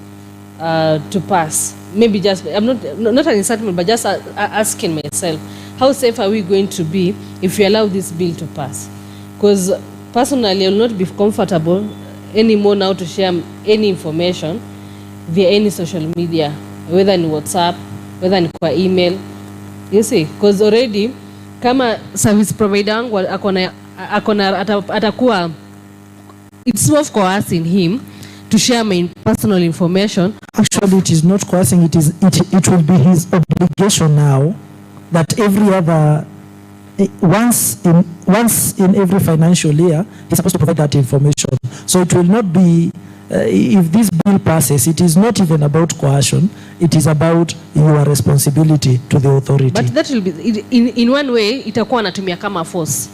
H: to pass? Maybe just, I'm not an incitement, but just asking myself, how safe are we going to be if we allow this bill to pass? Because personally, I will not be comfortable anymore now to share any information via any social media, whether in WhatsApp, whether in kwa email. You see, because already kama service provider wangu atakuwa, it's more of coercing him to share my personal information.
B: Actually, it is not coercing. It will be his obligation now that every other once in every financial year he's supposed to provide that information. So it will not be if this bill passes, it is not even about coercion. It is about your responsibility to the authority.
H: But that will be in one way itakuwa anatumia kama force,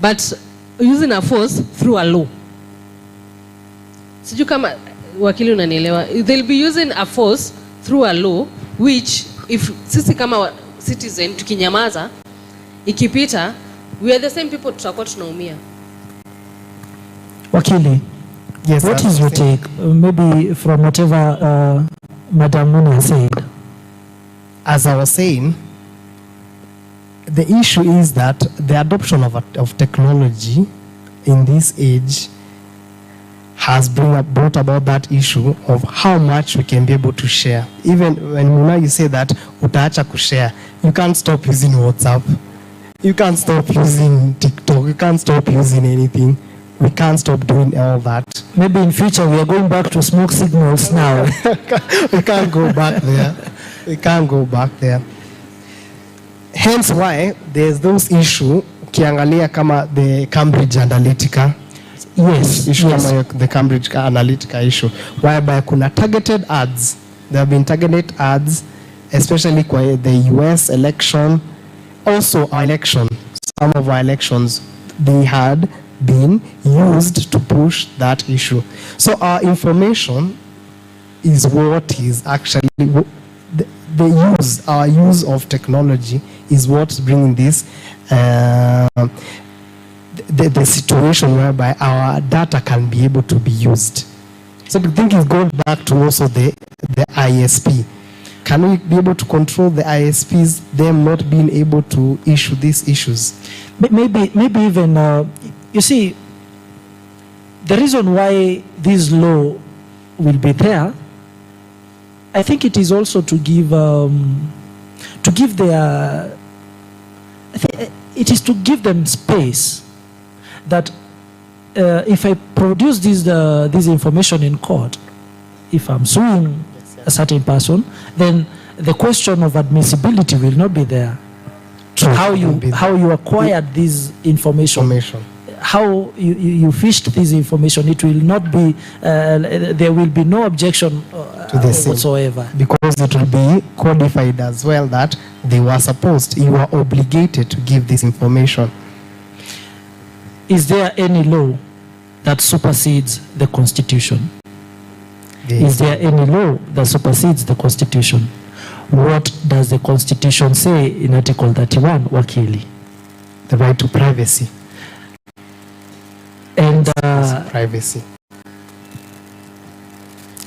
H: but using a force through a law. Siju kama wakili unanielewa, they'll be using a force through a law, which if sisi kama citizen tukinyamaza ikipita, we are the same people tutakuwa tunaumia.
B: Wakili,
C: Yes.
B: what is your take? Maybe from whatever Madam Muna said.
C: As I was saying, the issue is that the adoption of technology in this age has brought about that issue of how much we can be able to share. Even when Muna, you say that utaacha kushare, you can't stop using WhatsApp, you can't stop using TikTok, you can't stop using anything. We can't stop doing all that.
B: Maybe in future we are going back to smoke signals now.
C: We can't go back there. We can't go back there. Hence why there's those issue ukiangalia kama the Cambridge Analytica.
B: Yes.
C: Issue kama the Cambridge Analytica issue, whereby kuna targeted ads. There have been targeted ads, especially kwa the US election, also our election. Some of our elections, they had been used to push that issue. So our information is what is actually our use of technology is what's bringing this the situation whereby our data can be able to be used. So the thing is going back to also the ISP. Can we be able to control the ISPs, them not being able to issue these issues?
B: Maybe even, you see, the reason why this law will be there, I think it is also to give their, it is to give them space that if I produce this information in court, if I'm suing a certain person, then the question of admissibility will not be there.
C: True.
B: How you acquired this information. How you fished this information, it will not be, there will be no objection
C: to the same
B: whatsoever.
C: Because it will be codified as well that they were supposed, you are obligated to give this information.
B: Is there any law that supersedes the Constitution? Is there any law that supersedes the Constitution? What does the Constitution say in Article 31, Wakili?
C: The right to privacy.
B: And
C: privacy.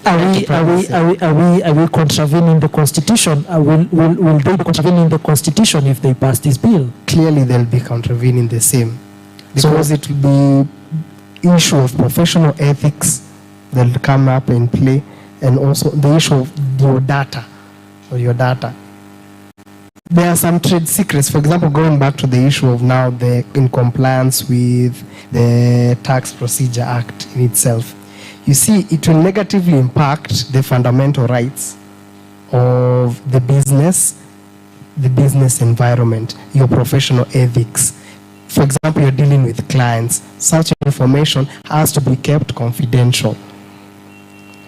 B: Are we contravening the Constitution? Will they be contravening the Constitution if they pass this bill?
C: Clearly, they'll be contravening the same, because it will be issue of professional ethics that will come up and play, and also the issue of your data or your data. There are some trade secrets, for example, going back to the issue of now in compliance with the Tax Procedure Act in itself. You see, it will negatively impact the fundamental rights of the business environment, your professional ethics. For example, you're dealing with clients. Such information has to be kept confidential.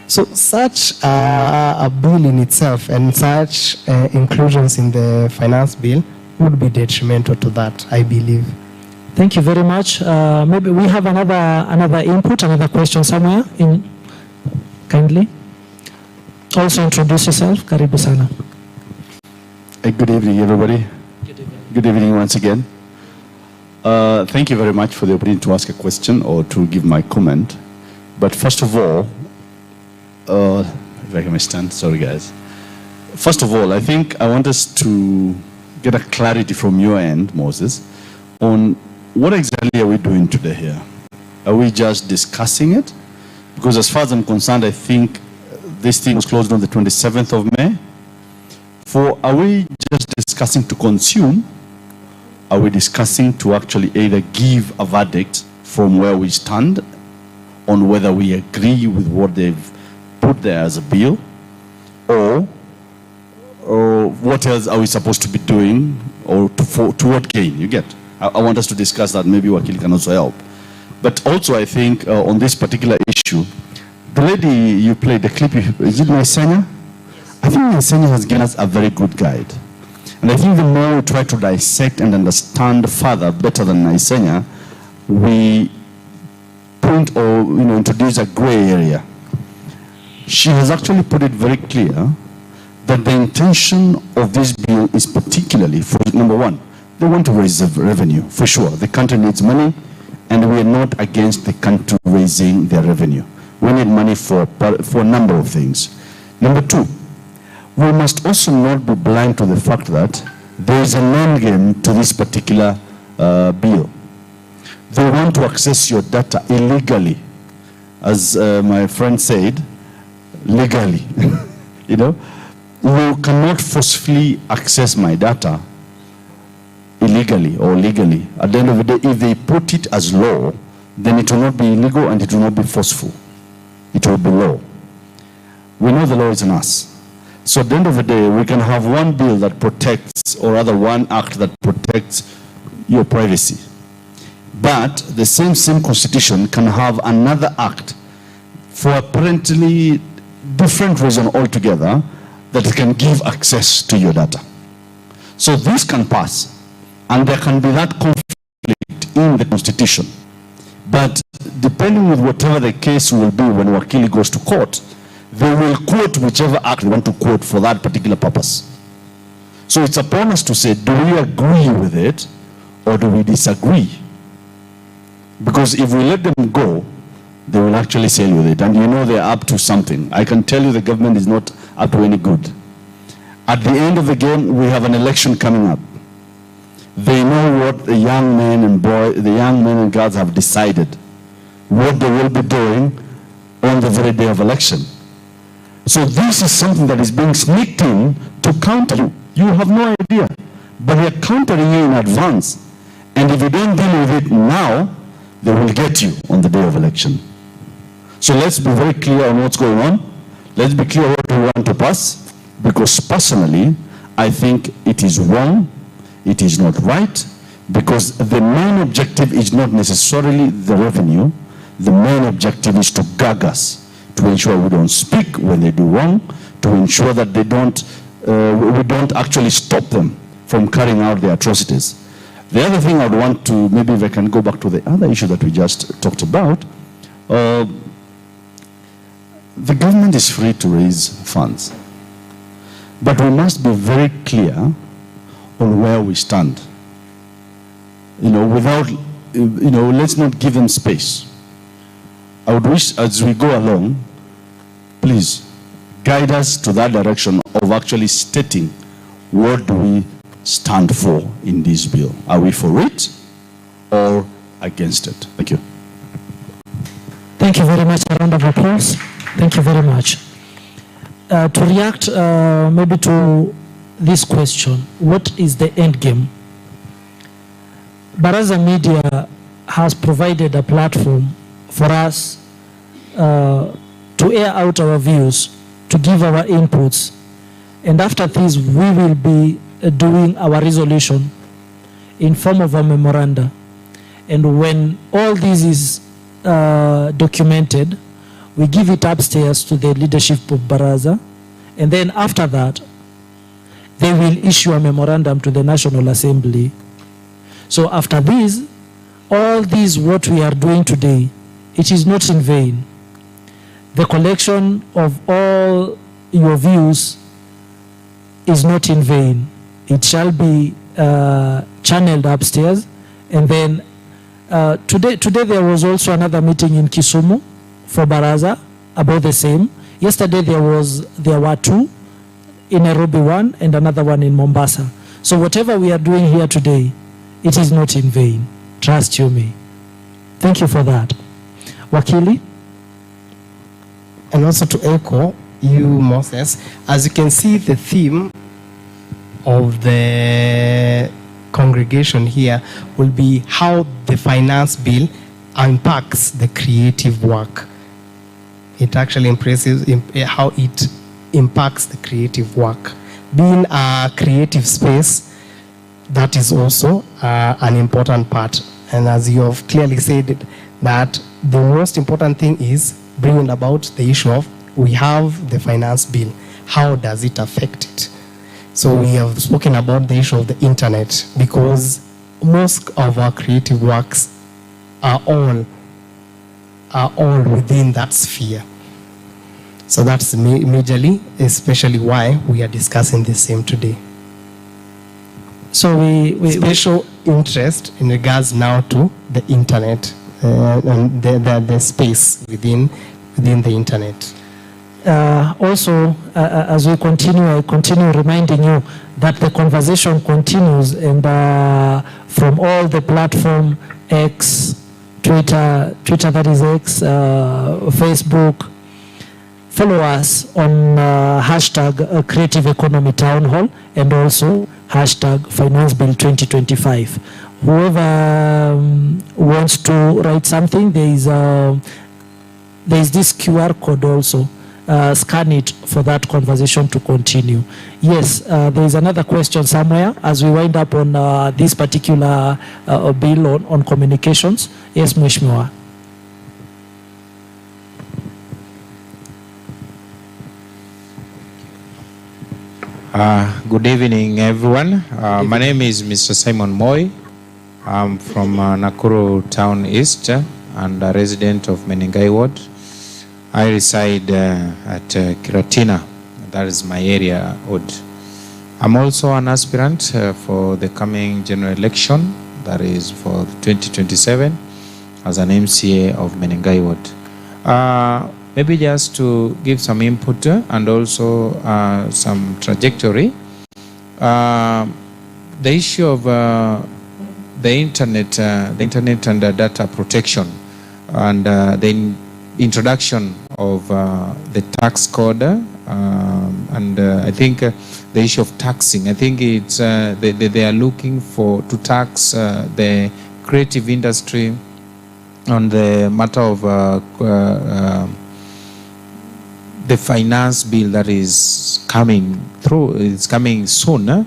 C: So such a bill in itself and such inclusions in the finance bill would be detrimental to that, I believe.
B: Thank you very much. Maybe we have another input, another question somewhere. Kindly. Also introduce yourself. Karibu sana.
I: Good evening, everybody. Good evening once again. Thank you very much for the opportunity to ask a question or to give my comment. But first of all, if I can stand, sorry guys. First of all, I think I want us to get a clarity from your end, Moses, on what exactly are we doing today here? Are we just discussing it? Because as far as I'm concerned, I think this thing was closed on the 27th of May. Are we just discussing to consume? Are we discussing to actually either give a verdict from where we stand on whether we agree with what they've put there as a bill, or what else are we supposed to be doing, or to what gain? You get? I want us to discuss that. Maybe Wakili can also help. But also, I think on this particular issue, the lady you played the clip, is it Naisenya? I think Naisenya has given us a very good guide. And I think the more we try to dissect and understand further, better than Naisenya, we point or introduce a gray area. She has actually put it very clear that the intention of this bill is particularly for, number one, they want to raise revenue, for sure. The country needs money, and we are not against the country raising their revenue. We need money for a number of things. Number two, we must also not be blind to the fact that there is an end game to this particular bill. They want to access your data illegally, as my friend said, legally. You cannot forcefully access my data illegally or legally. At the end of the day, if they put it as law, then it will not be illegal and it will not be forceful. It will be law. We know the law is in us. So at the end of the day, we can have one bill that protects, or rather one act that protects your privacy. But the same constitution can have another act for apparently different reason altogether that can give access to your data. So this can pass, and there can be that conflict in the constitution. But depending on whatever the case will be when Wakili goes to court, they will quote whichever act they want to quote for that particular purpose. So it's upon us to say, do we agree with it or do we disagree? Because if we let them go, they will actually sail with it. And they're up to something. I can tell you the government is not up to any good. At the end of the game, we have an election coming up. They know what the young men and girls have decided, what they will be doing on the very day of election. So this is something that is being sneaked in to counter you. You have no idea, but they are countering you in advance. And if you don't deal with it now, they will get you on the day of election. So let's be very clear on what's going on. Let's be clear what we want to pass, because personally, I think it is wrong, it is not right, because the main objective is not necessarily the revenue. The main objective is to gag us, to ensure we don't speak when they do wrong, to ensure that we don't actually stop them from carrying out their atrocities. The other thing I'd want to, maybe if I can go back to the other issue that we just talked about, the government is free to raise funds, but we must be very clear on where we stand. Without, let's not give them space. I would wish, as we go along, please guide us to that direction of actually stating what do we stand for in this bill. Are we for it or against it? Thank you.
B: Thank you very much. A round of applause. Thank you very much. To react maybe to this question, what is the end game? Baraza Media has provided a platform for us to air out our views, to give our inputs, and after this we will be doing our resolution in form of a memoranda. And when all this is documented, we give it upstairs to the leadership of Baraza, and then after that they will issue a memorandum to the National Assembly. So after this, all this what we are doing today, it is not in vain. The collection of all your views is not in vain. It shall be channeled upstairs. And then today there was also another meeting in Kisumu for Baraza about the same. Yesterday there were two, in Nairobi one and another one in Mombasa. So whatever we are doing here today, it is not in vain. Trust you me. Thank you for that. Wakili?
C: And also to echo you, Moses, as you can see, the theme of the congregation here will be how the finance bill unpacks the creative work. It actually impresses how it impacts the creative work. Being a creative space, that is also an important part. And as you have clearly said, that the most important thing is bringing about the issue of, we have the finance bill. How does it affect it? So we have spoken about the issue of the internet, because most of our creative works are all within that sphere. So that's majorly, especially why we are discussing the same today.
B: So we
C: special interest in regards now to the internet and the space within the internet.
B: Also, as we continue, I continue reminding you that the conversation continues, and from all the platform, X, Twitter that is X, Facebook, follow us on hashtag Creative Economy Town Hall, and also hashtag Finance Bill 2025. Whoever wants to write something, there is this QR code also. Scan it for that conversation to continue. Yes, there is another question somewhere as we wind up on this particular bill on communications. Yes, Mheshimiwa.
J: Good evening, everyone. My name is Mr. Simon Moy. I'm from Nakuru Town East and a resident of Menengai Ward. I reside at Kiratina. That is my area, Odd. I'm also an aspirant for the coming general election, that is for 2027, as an MCA of Menengai Ward. maybe just to give some input and also some trajectory. The issue of the internet and data protection, and the introduction of the tax code, and I think the issue of taxing. I think it's they are looking to tax the creative industry on the matter of the finance bill that is coming through. It's coming soon.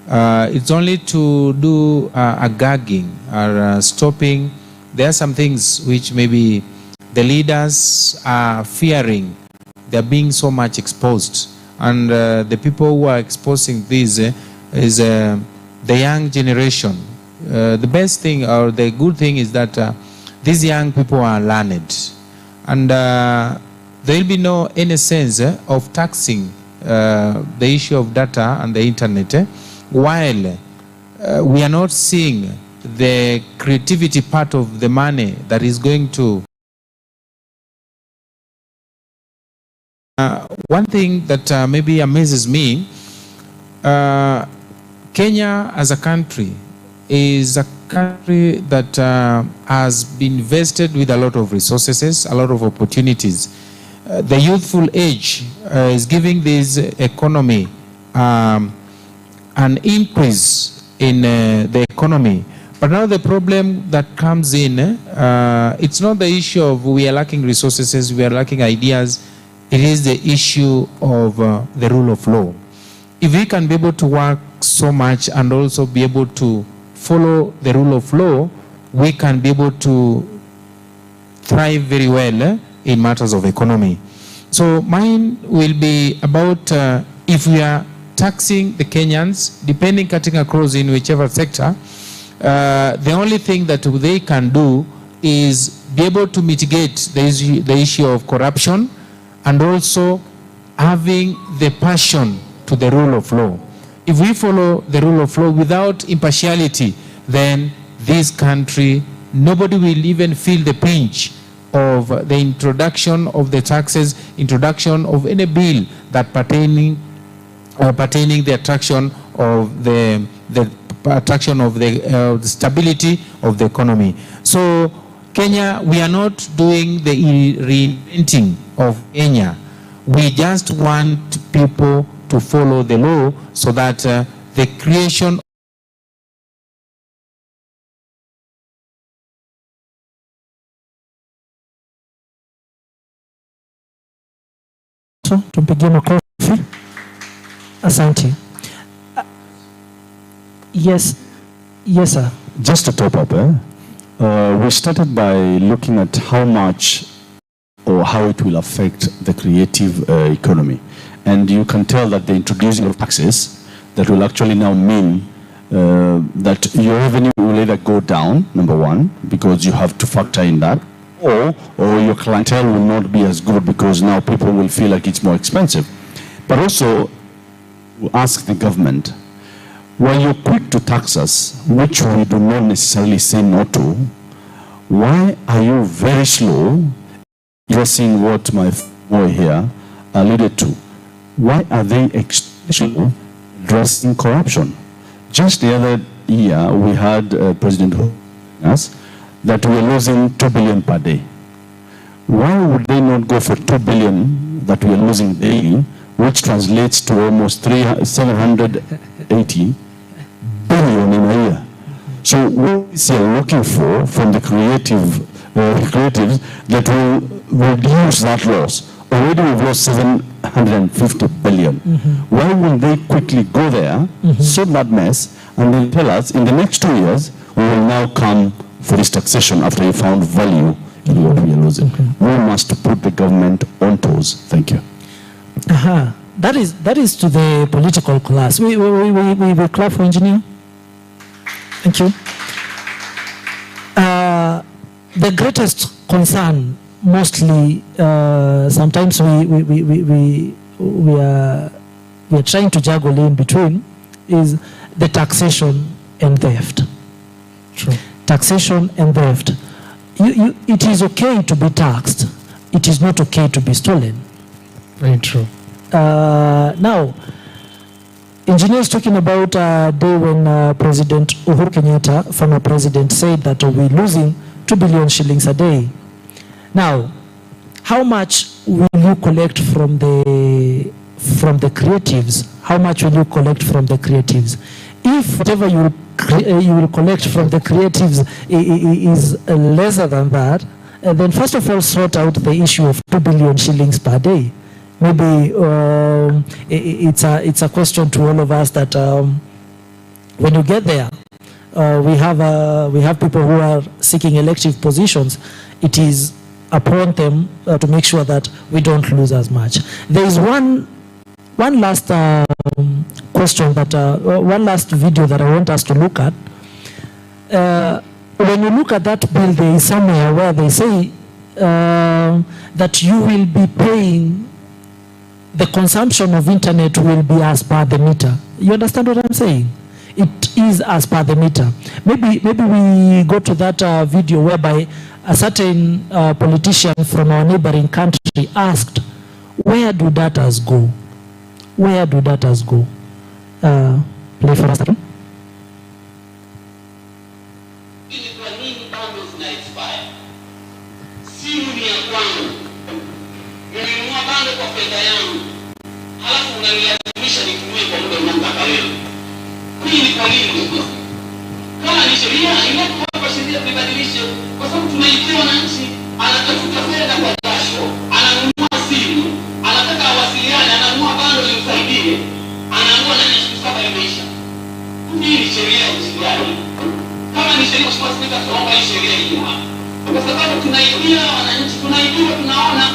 J: It's only to do a gagging or stopping. There are some things which maybe the leaders are fearing. They're being so much exposed. And the people who are exposing this is the young generation. The best thing or the good thing is that these young people are learned. And there will be no any sense of taxing the issue of data and the internet, while we are not seeing the creativity part of the money that is going to. One thing that maybe amazes me, Kenya as a country is a country that has been invested with a lot of resources, a lot of opportunities. The youthful age is giving this economy an increase in the economy. But now the problem that comes in, it's not the issue of we are lacking resources, we are lacking ideas. It is the issue of the rule of law. If we can be able to work so much and also be able to follow the rule of law, we can be able to thrive very well in matters of economy. So mine will be about if we are taxing the Kenyans, depending cutting across in whichever sector, the only thing that they can do is be able to mitigate the issue of corruption and also having the passion to the rule of law. If we follow the rule of law without impartiality, then this country, nobody will even feel the pinch of the introduction of the taxes, introduction of any bill that pertaining the attraction of the attraction of the stability of the economy. So Kenya, we are not doing the reinventing of Kenya. We just want people to follow the law so that the creation
B: Tumpigie makofi. Asante. Yes, sir.
I: Just to top up, we started by looking at how much or how it will affect the creative economy. And you can tell that the introducing of taxes that will actually now mean that your revenue will either go down, number one, because you have to factor in that, or your clientele will not be as good because now people will feel like it's more expensive. But also, ask the government, while you're quick to tax us, which we do not necessarily say no to, why are you very slow addressing what my boy here alluded to? Why are they slow addressing corruption? Just the other year, we had President us that we are losing 2 billion per day. Why would they not go for 2 billion that we are losing daily, which translates to almost 780 billion in a year? So what we are looking for from the creatives that will reduce that loss. Already we've lost 750 billion. Why will they quickly go there, solve that mess, and then tell us in the next 2 years we will now come for this taxation after you found value in what we are losing? We must put the government on toes. Thank you.
B: That is to the political class. We clap for engineer. Thank you. The greatest concern, mostly, sometimes we are trying to juggle in between, is the taxation and theft. True. Taxation and theft. It is okay to be taxed, it is not okay to be stolen.
C: Very true.
B: Now, engineer is talking about a day when President Uhuru Kenyatta, former president, said that we're losing 2 billion shillings a day. Now, how much will you collect from the creatives? How much will you collect from the creatives? If whatever you will collect from the creatives is lesser than that, then first of all sort out the issue of 2 billion shillings per day. Maybe it's a question to all of us that when you get there, we have people who are seeking elective positions. It is upon them to make sure that we don't lose as much. There is one last question that one last video that I want us to look at. When you look at that bill, there is somewhere where they say that you will be paying, the consumption of internet will be as per the meter. You understand what I'm saying? It is as per the meter. Maybe we go to that video whereby a certain politician from our neighboring country asked, where do datas go? Where do datas go? Play for a second.
K: Kama ni sheria inapokuwa sheria ibadilishe, kwa sababu tunaitia wananchi, anatafuta fedha kwa jasho, ananunua simu, anataka awasiliane, ananunua bando limsaidie, anaamua na siku 7 imeisha. Hii ni sheria ya ushirikiano. Kama ni sheria kwa sababu tunaomba hii sheria hii hapa. Kwa sababu tunaitia wananchi, tunaitia, tunaona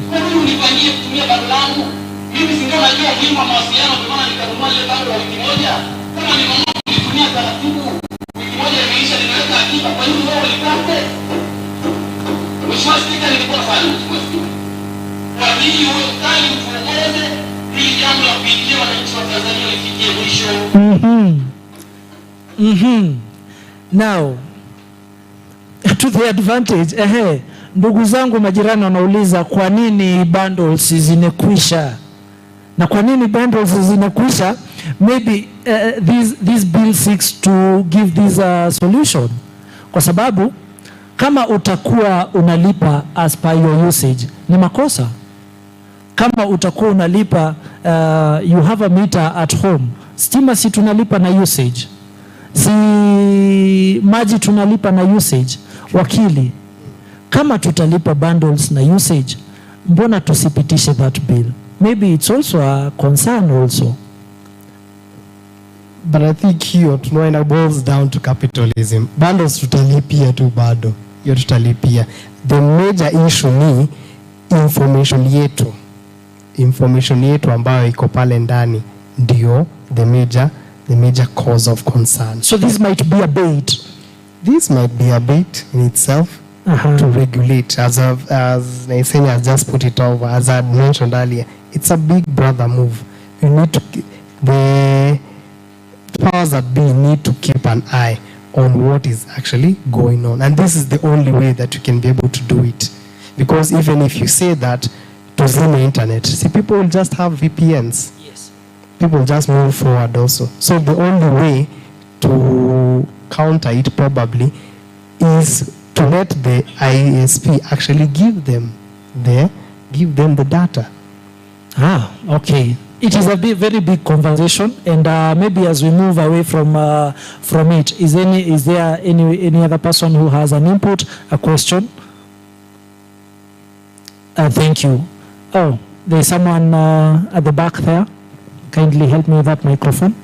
K: kwa nini unifanyie kutumia bando langu? Mimi singeo najua umuhimu wa mawasiliano, kwa maana nikanunua ile bando la wiki moja. Kama ni mama kutumia taratibu, wiki moja imeisha, nimeweka akiba, kwa nini wewe ulipate? Mheshimiwa Spika, nilikuwa nafanya Mheshimiwa Spika. Kwa nini wewe ukali utuongoze hili jambo la kuingia wananchi wa Tanzania lifikie mwisho?
B: Now, to the advantage, ndugu zangu majirani wanauliza kwa nini bundles zinekwisha? Na kwa nini bundles zinekwisha? Maybe this bill seeks to give this solution. Kwa sababu kama utakuwa unalipa as per your usage ni makosa. Kama utakuwa unalipa you have a meter at home, stima si tunalipa na usage, si maji tunalipa na usage. Wakili, kama tutalipa bundles na usage, mbona tusipitishe that bill? Maybe it's also a concern also.
C: But I think hiyo tunaona boils down to capitalism. Bundles tutalipia tu bado. Hiyo tutalipia. The major issue ni information yetu ambayo iko pale ndani ndio the major cause of concern.
B: So this might be a bait.
C: This might be a bait in itself to regulate, as Naiseni has just put it over, as I mentioned earlier. It's a big brother move. You need to, the powers that be need to keep an eye on what is actually going on. And this is the only way that you can be able to do it. Because even if you say that to zoom the internet, see, people will just have VPNs.
B: Yes.
C: People just move forward also. So the only way to counter it probably is to let the ISP actually give them the data.
B: Okay. It is a very big conversation, and maybe as we move away from it, is there any other person who has an input, a question? Thank you. Oh, there's someone at the back there. Kindly help me with that microphone.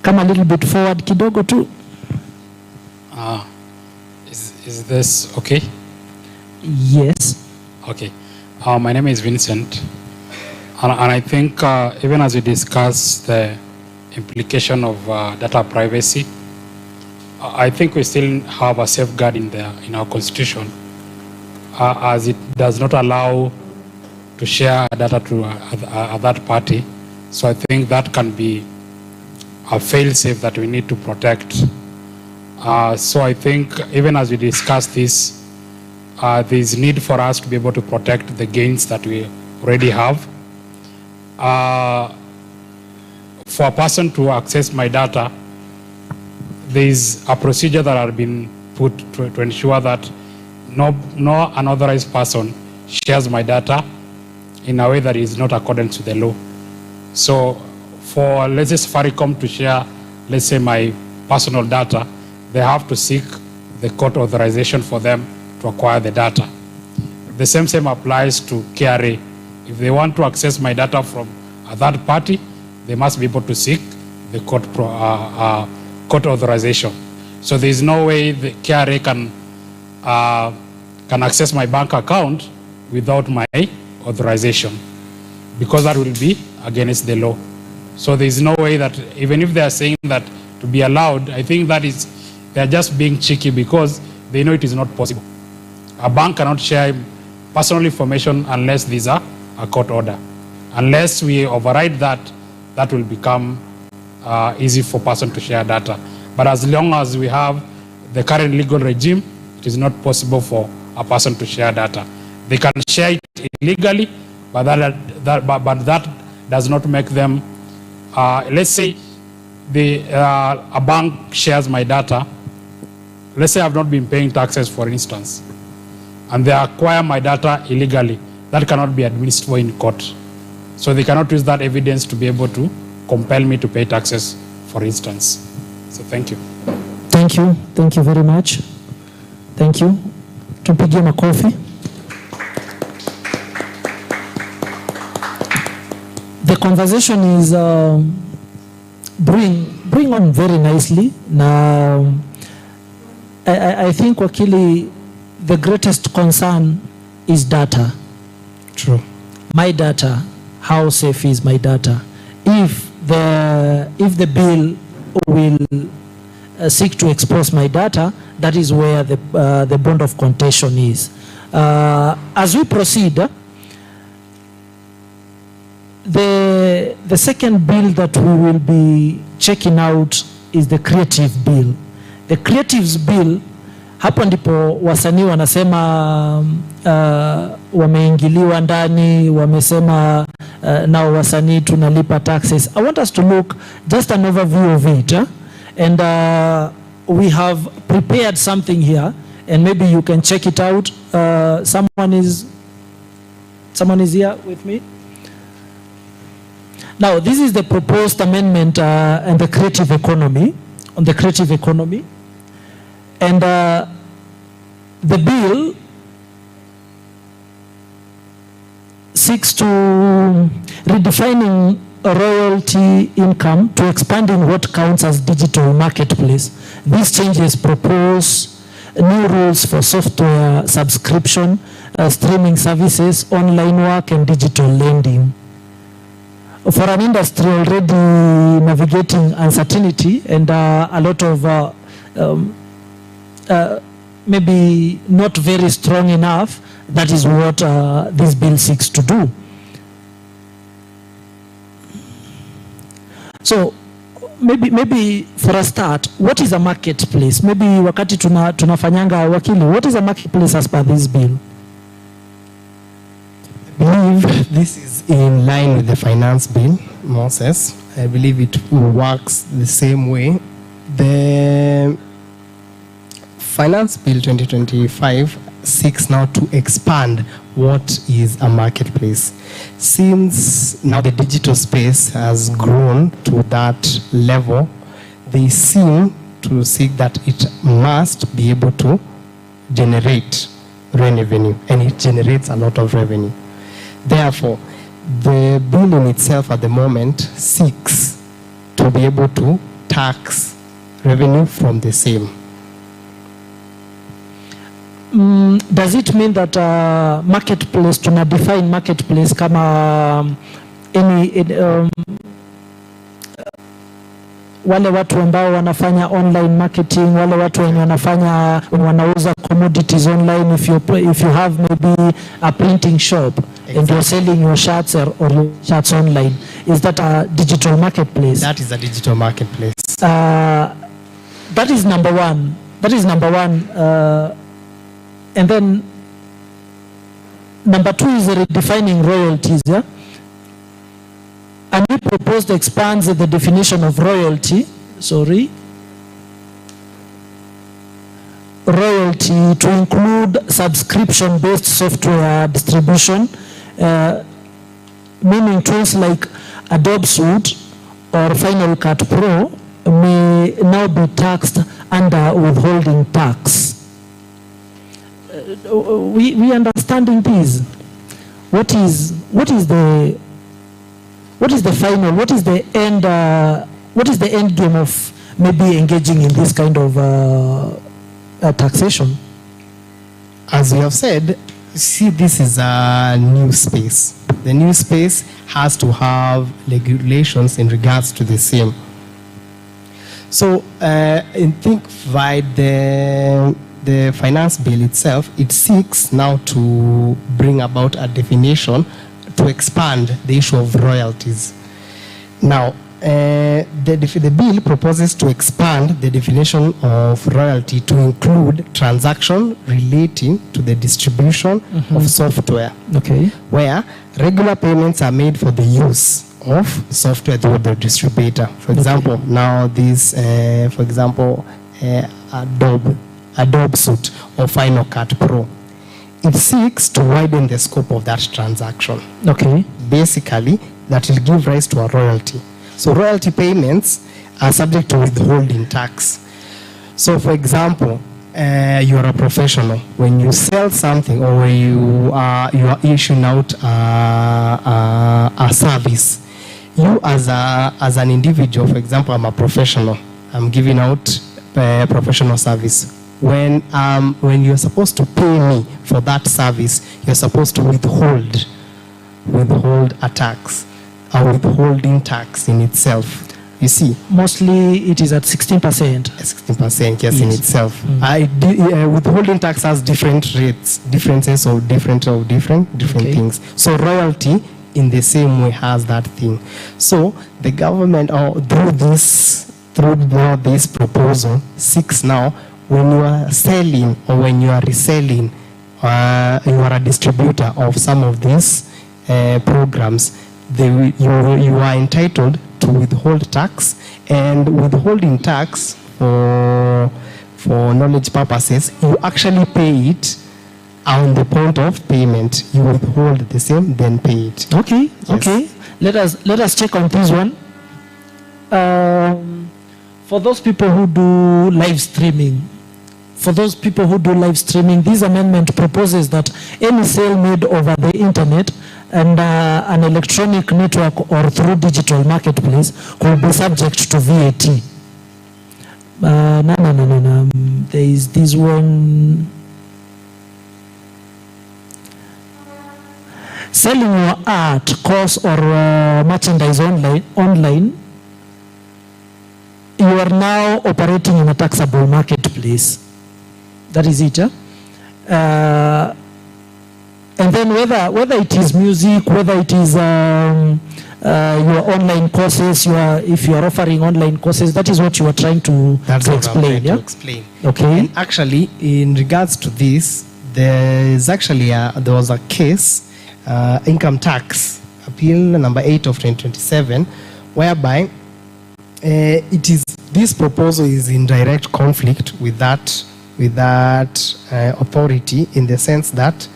B: Come a little bit forward, kidogo too.
L: Is this okay?
B: Yes.
L: Okay. My name is Vincent, and I think even as we discuss the implication of data privacy, I think we still have a safeguard in our constitution, as it does not allow to share data to a third party. So I think that can be a fail-safe that we need to protect. So I think even as we discuss this, there is need for us to be able to protect the gains that we already have. For a person to access my data, there is a procedure that has been put to ensure that no unauthorized person shares my data in a way that is not accordant to the law. So for, let's say, Safaricom to share, let's say, my personal data, they have to seek the court authorization for them to acquire the data. The same applies to KRA. If they want to access my data from a third party, they must be able to seek the court authorization. So there is no way the KRA can access my bank account without my authorization, because that will be against the law. So there is no way that, even if they are saying that to be allowed, I think that is, they are just being cheeky because they know it is not possible. A bank cannot share personal information unless there's a court order. Unless we override that, that will become easy for person to share data. But as long as we have the current legal regime, it is not possible for a person to share data. They can share it illegally, but that does not make them, let's say a bank shares my data. Let's say I've not been paying taxes, for instance, and they acquire my data illegally. That cannot be admissible in court. So they cannot use that evidence to be able to compel me to pay taxes, for instance. So thank you.
B: Thank you. Thank you very much. Thank you. Tupigie makofi. The conversation is bring on very nicely. Now, I think wakili, the greatest concern is data.
C: True.
B: My data, how safe is my data? If the bill will seek to expose my data, that is where the bond of contention is. As we proceed, the second bill that we will be checking out is the creative bill. The creatives bill, hapo ndipo wasanii wanasema wameingiliwa ndani, wamesema nao wasanii tunalipa taxes. I want us to look just an overview of it, and we have prepared something here, and maybe you can check it out. Someone is here with me. Now, this is the proposed amendment on the creative economy, and the bill seeks to redefining royalty income to expanding what counts as digital marketplace. These changes propose new rules for software subscription, streaming services, online work, and digital lending. For an industry already navigating uncertainty and a lot of maybe not very strong enough, that is what this bill seeks to do. So maybe for a start, what is a marketplace? Maybe wakati tunafanyanga wakili, what is a marketplace as per this bill?
C: I believe this is in line with the finance bill, Moses. I believe it works the same way. The Finance Bill 2025 seeks now to expand what is a marketplace. Since now the digital space has grown to that level, they seem to seek that it must be able to generate revenue, and it generates a lot of revenue. Therefore, the bill in itself at the moment seeks to be able to tax revenue from the same.
B: Does it mean that marketplace, tuna define marketplace kama wale watu ambao wanafanya online marketing, wale watu wenye wanafanya wanauza commodities online? If you have maybe a printing shop, exactly, and you're selling your shirts or your shirts online, is that a digital marketplace?
C: That is a digital marketplace.
B: That is number one. And then Number 2 is redefining royalties. Yeah? And we propose to expand the definition of royalty. Royalty to include subscription-based software distribution, meaning tools like Adobe Suite or Final Cut Pro may now be taxed under withholding tax. We understanding this. What is the end game of maybe engaging in this kind of taxation?
C: As we have said, see, this is a new space. The new space has to have regulations in regards to the same. So I think by the finance bill itself, it seeks now to bring about a definition to expand the issue of royalties. Now, the bill proposes to expand the definition of royalty to include transaction relating to the distribution of software, where regular payments are made for the use of software through the distributor. For example, now this, Adobe Suite or Final Cut Pro. It seeks to widen the scope of that transaction. Basically, that will give rise to a royalty. So royalty payments are subject to withholding tax. So for example, you are a professional. When you sell something or you are issuing out a service, you as an individual, for example, I'm a professional. I'm giving out professional service. When you're supposed to pay me for that service, you're supposed to withhold a tax. A withholding tax in itself. You see,
B: mostly it is at 16%.
C: 16%, yes, in itself. Withholding tax has different rates, differences of different things. So royalty, in the same way, has that thing. So the government, through this proposal, seeks now, when you are selling or when you are reselling, you are a distributor of some of these programs. You are entitled to withhold tax, and withholding tax for knowledge purposes, you actually pay it on the point of payment. You withhold the same, then pay it.
B: Okay. Let us check on this one. For those people who do live streaming, this amendment proposes that any sale made over the internet and an electronic network or through digital marketplace will be subject to VAT. No. There is this one. Selling your art, course, or merchandise online, you are now operating in a taxable marketplace. That is it. And then whether it is music, whether it is your online courses, if you are offering online courses, that is what you are trying to explain.
C: To explain.
B: Okay.
C: And actually, in regards to this, there was a case, income tax appeal number 8 of 2027, whereby this proposal is in direct conflict with that authority, in the sense that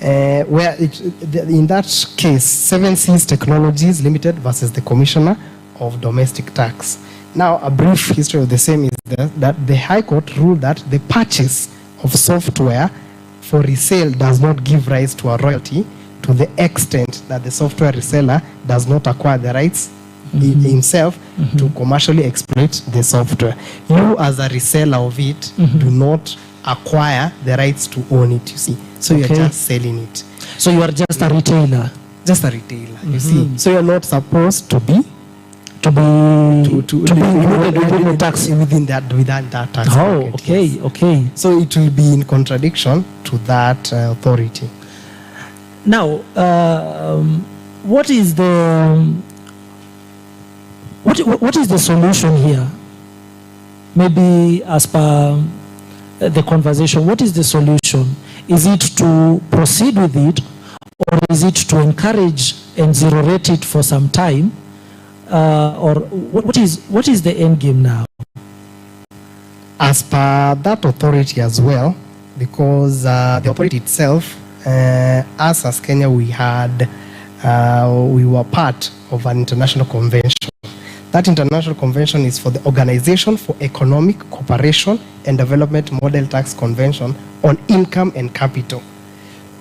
C: in that case, 7 Seas Technologies Limited versus the Commissioner of Domestic Tax. Now, a brief history of the same is that the High Court ruled that the purchase of software for resale does not give rise to a royalty to the extent that the software reseller does not acquire the rights himself to commercially exploit the software. You, as a reseller of it, do not acquire the rights to own it, you see. So you're just selling it.
B: So you are just a retailer.
C: You see. So you're not supposed to be
B: included tax
C: within that tax bracket.
B: Okay.
C: So it will be in contradiction to that authority.
B: Now, what is the solution here? Maybe as per the conversation, what is the solution? Is it to proceed with it, or is it to encourage and zero rate it for some time? Or what is the end game now?
C: As per that authority as well, because the authority itself, us as Kenya, we were part of an international convention. That international convention is for the Organization for Economic Cooperation and Development Model Tax Convention on Income and Capital,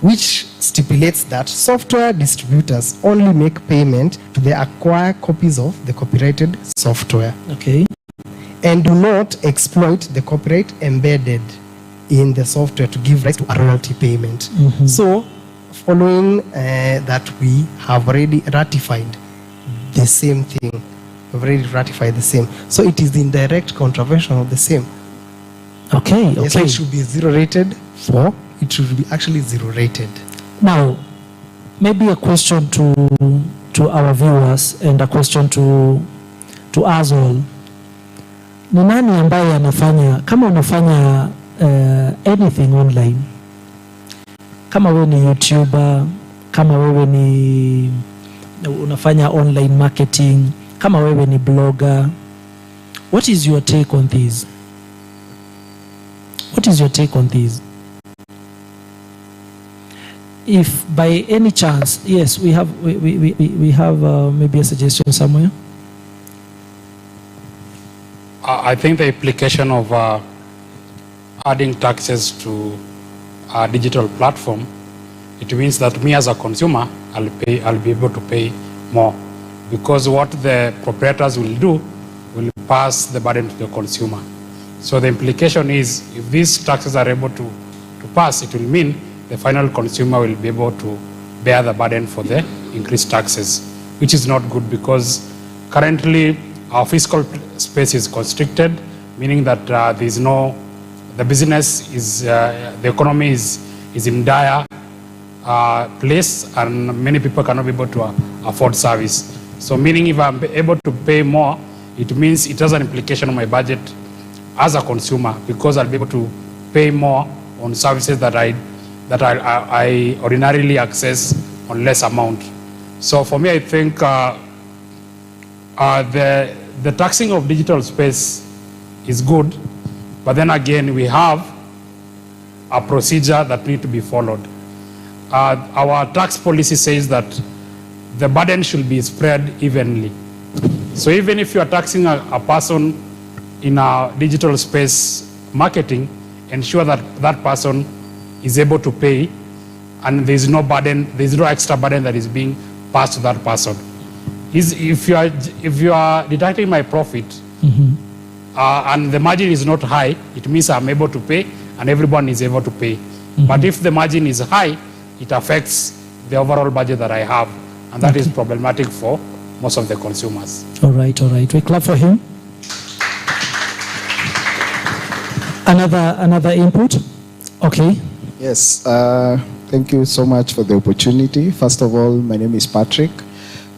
C: which stipulates that software distributors only make payment to the acquire copies of the copyrighted software.
B: Okay.
C: And do not exploit the copyright embedded in the software to give rise to a royalty payment.
B: Mm-hmm.
C: So, following that, we have already ratified the same thing. We've already ratified the same. So it is in direct contravention of the same.
B: Okay, okay.
C: Yes, it should be zero rated for, it should be actually zero rated.
B: Now, maybe a question to our viewers and a question to us all. Ni nani ambaye anafanya, kama unafanya anything online, kama wewe ni YouTuber, kama wewe ni unafanya online marketing, kama wewe ni blogger, what is your take on this? What is your take on this? If by any chance, yes, we have maybe a suggestion somewhere.
L: I think the implication of adding taxes to a digital platform, it means that me as a consumer, I'll be able to pay more, because what the proprietors will do will pass the burden to the consumer. So the implication is, if these taxes are able to pass, it will mean the final consumer will be able to bear the burden for the increased taxes, which is not good, because currently our fiscal space is constricted, meaning that the business is, the economy is in dire place, and many people cannot be able to afford service. So meaning if I'm able to pay more, it means it has an implication on my budget as a consumer, because I'll be able to pay more on services that I ordinarily access on less amount. So for me, I think the taxing of digital space is good, but then again, we have a procedure that needs to be followed. Our tax policy says that the burden should be spread evenly. So even if you are taxing a person in a digital space marketing, ensure that that person is able to pay, and there's no burden, there's no extra burden that is being passed to that person. If you are deducting my profit,
B: Mm-hmm.
L: And the margin is not high, it means I'm able to pay and everyone is able to pay.
B: Mm-hmm.
L: But if the margin is high, it affects the overall budget that I have, and that is problematic for most of the consumers.
B: All right. We clap for him. Another input? Okay.
M: Yes, thank you so much for the opportunity. First of all, my name is Patrick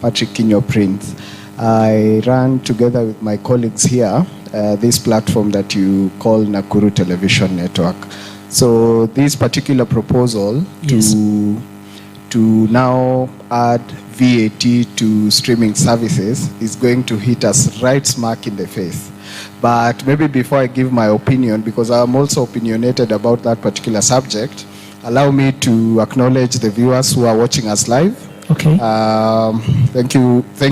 M: Kinyo Prince. I run together with my colleagues here this platform that you call Nakuru Television Network. So this particular proposal to now add VAT to streaming services is going to hit us right smack in the face. But maybe before I give my opinion, because I'm also opinionated about that particular subject, allow me to acknowledge the viewers who are watching us live.
B: Okay.
M: Thank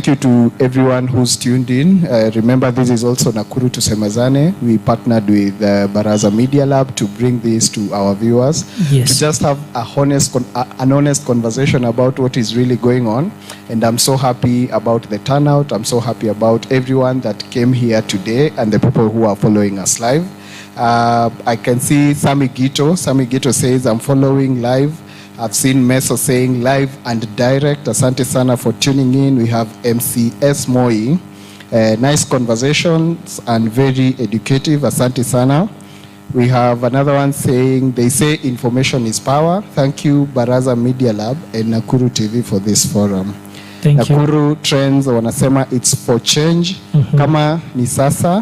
M: you to everyone who's tuned in. Remember, this is also Nakuru to Semazane. We partnered with Baraza Media Lab to bring this to our viewers.
B: Yes.
M: To just have an honest conversation about what is really going on. And I'm so happy about the turnout. I'm so happy about everyone that came here today and the people who are following us live. I can see Sami Gito. Sami Gito says, I'm following live. I've seen Meso saying live and direct. Asante sana for tuning in. We have MCS Moi. Nice conversations and very educative. Asante sana. We have another one saying, they say information is power. Thank you, Baraza Media Lab and Nakuru TV for this forum.
B: Thank you.
M: Nakuru Trends wanasema it's for change. Kama ni sasa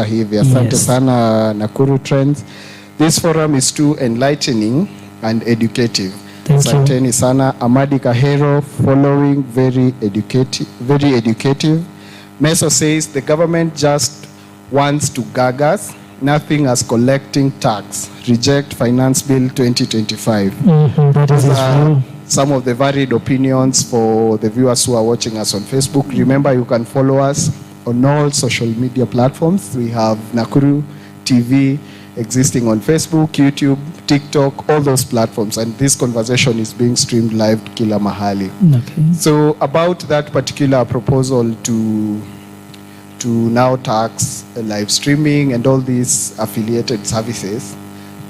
M: hivi. Asante sana Nakuru Trends. This forum is too enlightening and educative.
B: Thank you.
M: Asanteni sana. Amadi Kahero, following, very educative. Meso says the government just wants to gag us, nothing as collecting tax. Reject Finance Bill 2025.
B: That is true.
M: Some of the varied opinions for the viewers who are watching us on Facebook. Remember, you can follow us on all social media platforms. We have Nakuru TV existing on Facebook, YouTube, TikTok, all those platforms. And this conversation is being streamed live kila mahali.
B: Okay.
M: So about that particular proposal to now tax live streaming and all these affiliated services,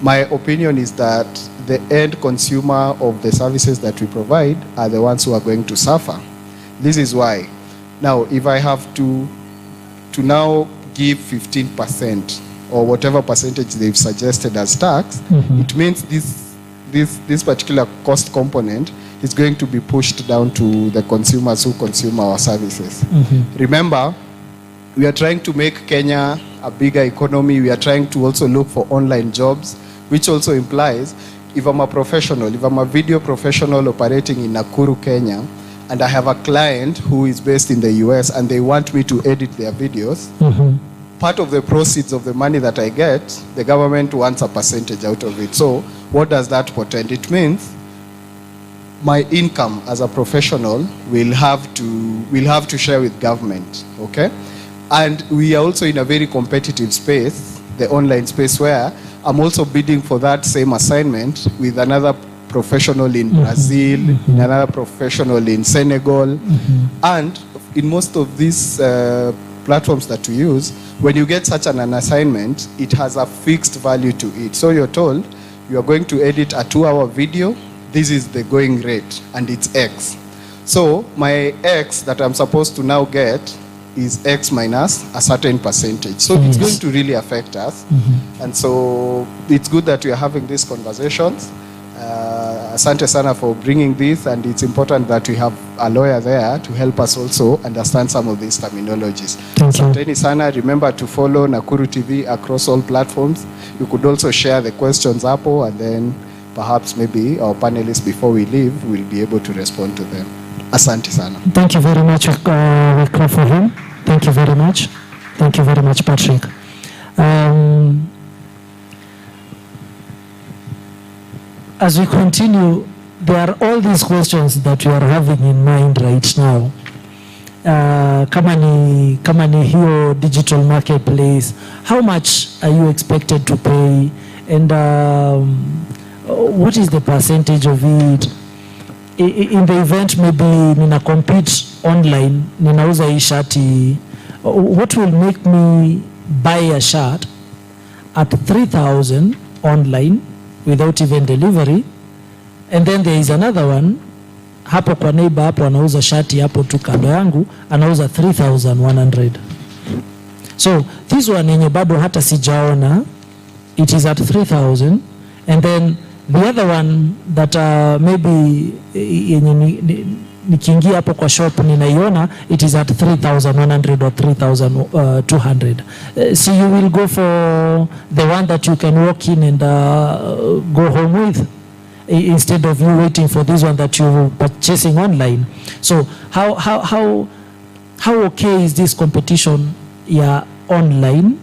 M: my opinion is that the end consumer of the services that we provide are the ones who are going to suffer. This is why. Now, if I have to now give 15% or whatever percentage they've suggested as tax, it means this particular cost component is going to be pushed down to the consumers who consume our services. Remember, we are trying to make Kenya a bigger economy. We are trying to also look for online jobs, which also implies if I'm a professional, if I'm a video professional operating in Nakuru, Kenya, and I have a client who is based in the US and they want me to edit their videos, part of the proceeds of the money that I get, the government wants a percentage out of it. So what does that portend? It means my income as a professional will have to share with government, okay? And we are also in a very competitive space, the online space, where I'm also bidding for that same assignment with another professional in Brazil, another professional in Senegal. And in most of these platforms that we use, when you get such an assignment, it has a fixed value to it. So you're told you are going to edit a 2-hour video, this is the going rate, and it's X. So my X that I'm supposed to now get is X minus a certain percentage. So it's going to really affect us. And so it's good that we are having these conversations. Asante sana for bringing this, and it's important that we have a lawyer there to help us also understand some of these terminologies. Asanteni sana. Remember to follow Nakuru TV across all platforms. You could also share the questions up, and then perhaps maybe our panelists before we leave will be able to respond to them. Asante sana.
B: Thank you very much. We clap for him. Thank you very much. Thank you very much, Patrick. As we continue, there are all these questions that you are having in mind right now. Kama ni hiyo digital marketplace, how much are you expected to pay, and what is the percentage of it? In the event maybe nina compete online, ninauza hii shati, what will make me buy a shirt at 3,000 online without even delivery, and then there is another one hapo kwa neighbor hapo anauza shati hapo tu kando yangu anauza 3,100. So this one yenye bado hata sijaona, it is at 3,000, and then the other one that maybe yenye nikiingia hapo kwa shop ninaiona, it is at 3,100 or 3,200. So you will go for the one that you can walk in and go home with, instead of you waiting for this one that you're purchasing online. So how okay is this competition ya online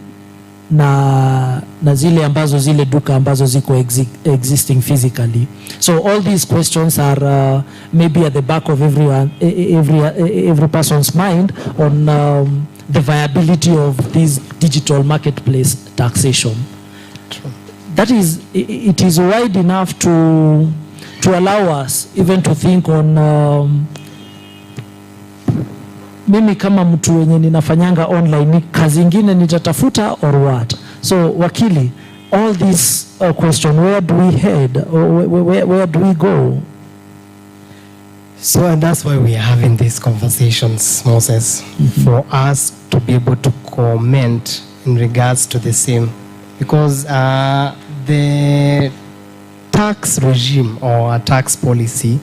B: na zile ambazo zile duka ambazo ziko existing physically? So all these questions are maybe at the back of every person's mind on the viability of this digital marketplace taxation.
C: True.
B: That is, it is wide enough to allow us even to think on mimi kama mtu wenye ninafanyanga online, kazi ingine nitatafuta or what? So wakili, all this question, where do we head, or where do we go?
C: So, and that's why we are having these conversations, Moses, for us to be able to comment in regards to the same. Because the tax regime or a tax policy,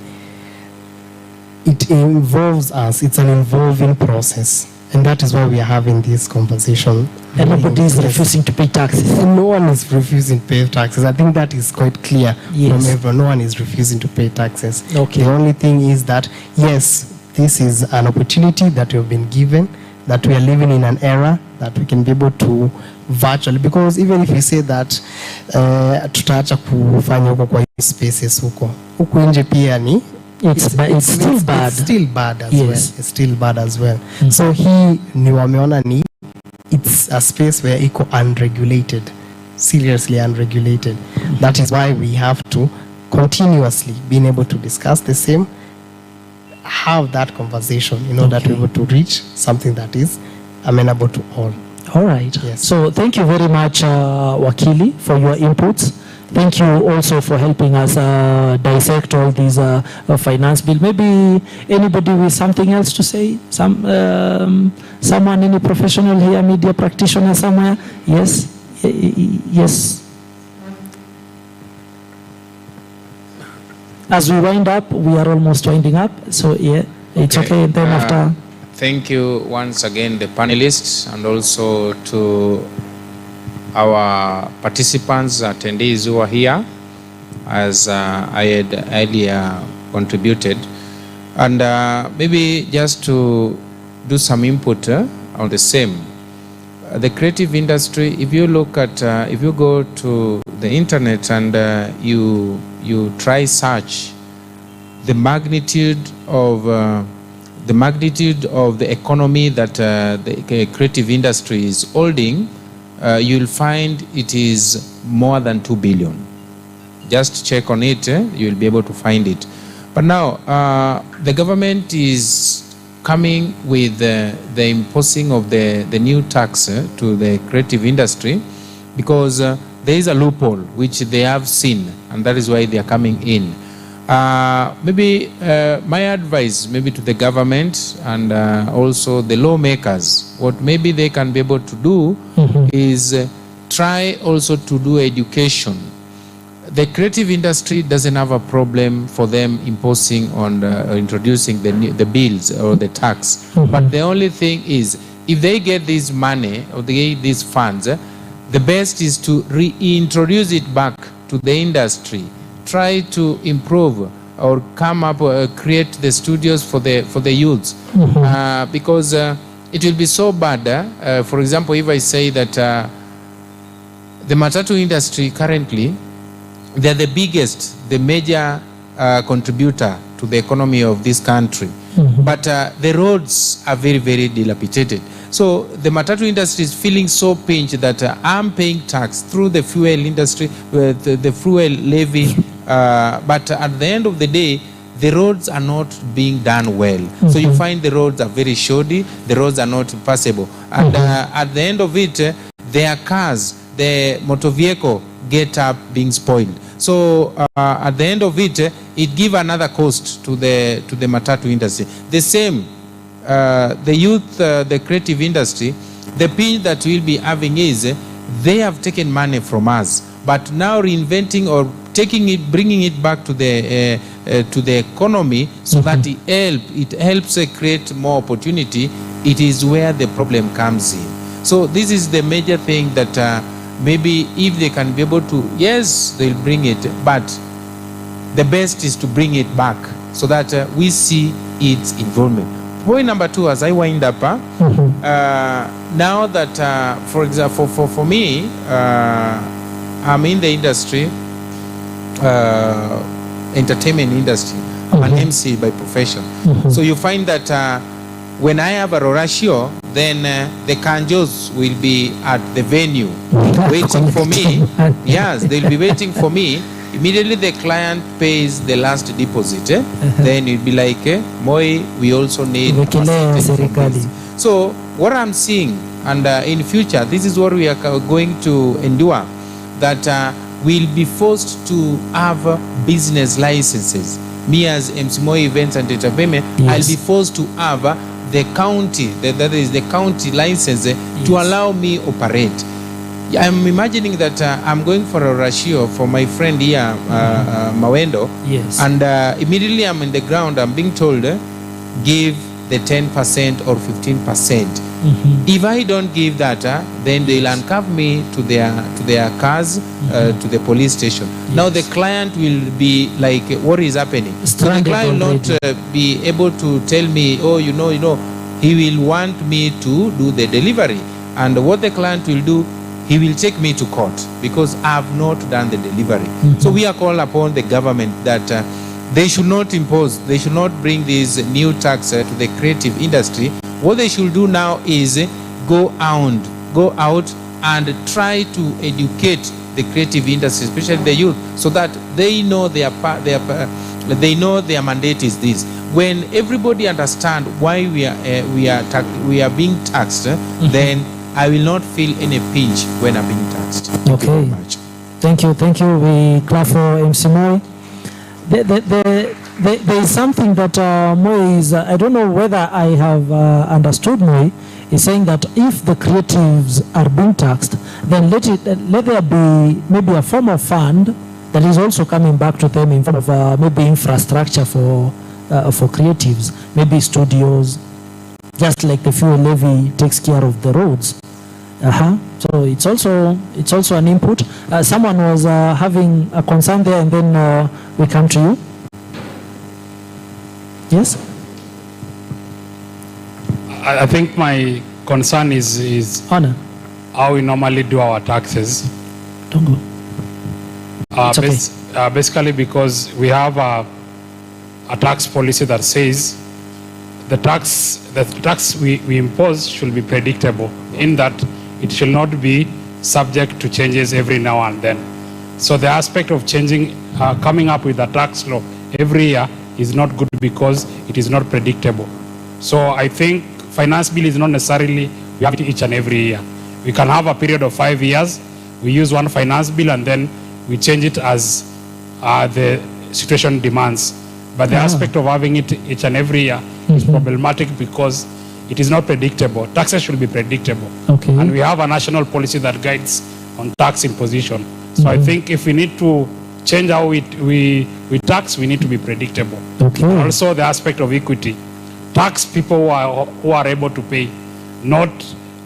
C: it involves us. It's an involving process. And that is why we are having this conversation.
B: And nobody is refusing to pay taxes.
C: No one is refusing to pay taxes. I think that is quite clear from everyone. No one is refusing to pay taxes.
B: Okay.
C: The only thing is that, yes, this is an opportunity that we have been given, that we are living in an era that we can be able to virtually, because even if you say that tutaacha kufanya huko kwa spaces huko nje pia ni
B: it's still bad.
C: It's still bad as well. It's still bad as well.
B: Mm-hmm.
C: So hii ni wameona ni it's a space where iko unregulated, seriously unregulated. That is why we have to continuously being able to discuss the same, have that conversation in order to be able to reach something that is amenable to all.
B: All right.
C: Yes.
B: So thank you very much, Wakili, for your inputs. Thank you also for helping us dissect all these finance bill. Maybe anybody with something else to say? Someone, any professional here, media practitioner somewhere? Yes. Yes. As we wind up, we are almost winding up. So yeah, it's okay. And then after.
J: Thank you once again, the panelists, and also to our participants, attendees who are here, as I had earlier contributed. And maybe just to do some input on the same. The creative industry, if you look at, if you go to the internet and you try search the magnitude of the economy that the creative industry is holding, you'll find it is more than 2 billion. Just check on it, you'll be able to find it. But now, the government is coming with the imposing of the new tax to the creative industry, because there is a loophole which they have seen, and that is why they are coming in. Maybe my advice maybe to the government and also the lawmakers, what maybe they can be able to do is try also to do education. The creative industry doesn't have a problem for them imposing on introducing the bills or the tax. But the only thing is, if they get this money or they get these funds, the best is to reintroduce it back to the industry. Try to improve or come up, create the studios for the youths, because it will be so bad. For example, if I say that the matatu industry currently, they're the biggest, the major contributor to the economy of this country, but the roads are very, very dilapidated. So the matatu industry is feeling so pinched that I'm paying tax through the fuel industry, the fuel levy, but at the end of the day, the roads are not being done well. So you find the roads are very shoddy, the roads are not passable. And at the end of it, their cars, the motor vehicle get up being spoiled. So at the end of it, it give another cost to the matatu industry. The same, the youth, the creative industry, the pinch that we'll be having is they have taken money from us, but now reinventing or taking it, bringing it back to the economy, so that it helps create more opportunity. It is where the problem comes in. So this is the major thing that maybe if they can be able to, yes, they'll bring it, but the best is to bring it back so that we see its involvement. Point number 2, as I wind up, now that, for example, for me, I'm in the industry, entertainment industry. I'm an MC by profession. So you find that when I have a Rorashio, then the Kanjos will be at the venue waiting for me. Yes, they'll be waiting for me. Immediately the client pays the last deposit. Then it'll be like, Moi, we also need. So what I'm seeing, and in future, this is what we are going to endure, that we'll be forced to have business licenses. Me as MC Moi Events and Entertainment, I'll be forced to have the county, that is the county license to allow me operate. I'm imagining that I'm going for a ratio for my friend here, Mawendo.
B: Yes.
J: And immediately I'm in the ground, I'm being told, give the 10% or 15%. If I don't give that, then they'll handcuff me to their cars, to the police station. Now the client will be like, what is happening? So the client will not be able to tell me, oh, you know, he will want me to do the delivery. And what the client will do, he will take me to court because I have not done the delivery. So we are called upon the government that they should not impose, they should not bring this new tax to the creative industry. What they should do now is go out and try to educate the creative industry, especially the youth, so that they know their mandate is this. When everybody understand why we are being taxed, then I will not feel any pinch when I'm being taxed. Thank you very much.
B: Thank you. We clap for MC Moi. There is something that Moi is, I don't know whether I have understood Moi, is saying that if the creatives are being taxed, then let there be maybe a form of fund that is also coming back to them in form of maybe infrastructure for creatives, maybe studios, just like the fuel levy takes care of the roads. So it's also an input. Someone was having a concern there, and then we come to you. Yes?
L: I think my concern is
B: Honor.
L: How we normally do our taxes.
B: Don't go.
L: Basically because we have a tax policy that says the tax we impose should be predictable, in that it shall not be subject to changes every now and then. So the aspect of coming up with a tax law every year is not good because it is not predictable. So I think finance bill is not necessarily we have it each and every year. We can have a period of 5 years, we use one finance bill and then we change it as the situation demands. But the aspect of having it each and every year is problematic because it is not predictable. Taxes should be predictable. And we have a national policy that guides on tax imposition. So I think if we need to change how we tax, we need to be predictable. And also the aspect of equity. Tax people who are able to pay, not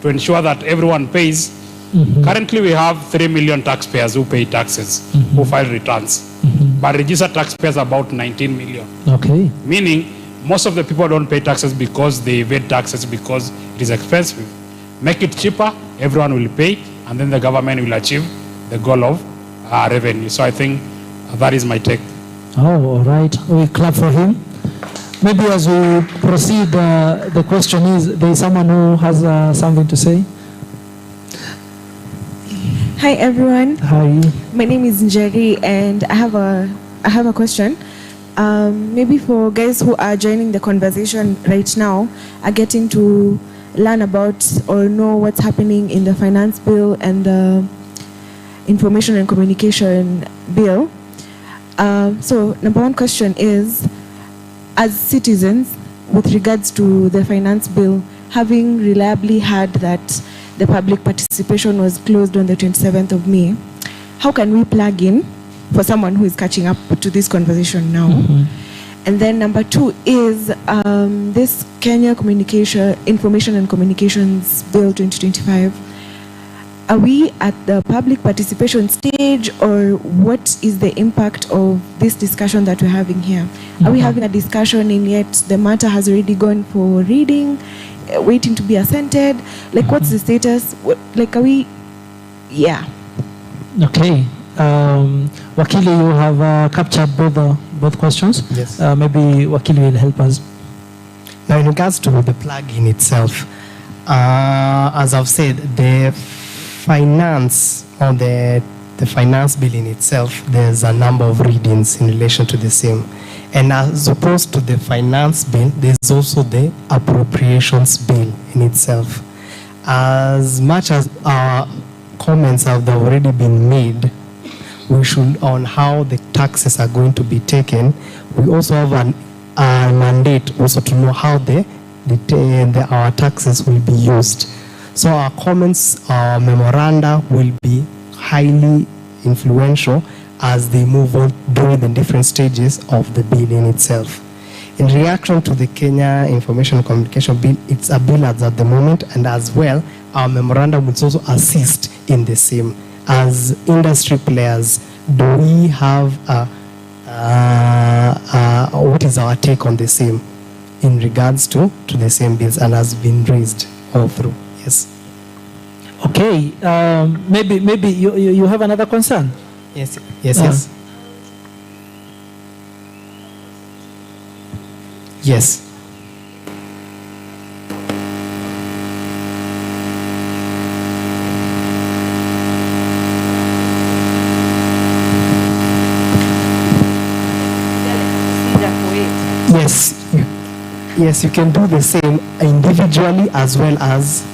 L: to ensure that everyone pays. Currently we have 3 million taxpayers who pay taxes, who file returns. But registered taxpayers about 19 million. Meaning most of the people don't pay taxes because they evade taxes because it is expensive. Make it cheaper, everyone will pay, and then the government will achieve the goal of revenue. So I think that is my take.
B: Oh, all right. We clap for him. Maybe as we proceed, the question is, there is someone who has something to say?
N: Hi everyone.
B: How are you?
N: My name is Njeri and I have a question. Maybe for guys who are joining the conversation right now, are getting to learn about or know what's happening in the finance bill and the information and communication bill. So number one question is, as citizens, with regards to the finance bill, having reliably heard that the public participation was closed on the 27th of May, how can we plug in for someone who is catching up to this conversation now? And then number two is this Kenya Information and Communications Bill 2025. Are we at the public participation stage, or what is the impact of this discussion that we're having here? Are we having a discussion and yet the matter has already gone for reading, waiting to be assented? Like, what's the status? Like, are we? Yeah.
B: Okay. Wakili, you have captured both questions.
C: Yes.
B: Maybe Wakili will help us.
C: Now, in regards to the plugin itself, as I've said, the finance or the finance bill in itself, there's a number of readings in relation to the same. And as opposed to the finance bill, there's also the appropriations bill in itself. As much as our comments have already been made, we should, on how the taxes are going to be taken, we also have a mandate also to know how our taxes will be used. So our comments, our memoranda will be highly influential as they move on during the different stages of the bill in itself. in reaction to the Kenya Information and Communication Bill, it's a bill at the moment, and as well, our memorandum would also assist in the same. As industry players, do we have what is our take on the same in regards to the same bills, and has been raised all through? Yes.
B: Okay, maybe you have another concern?
C: Yes, yes. Yes. Yes, you can do the same individually as well as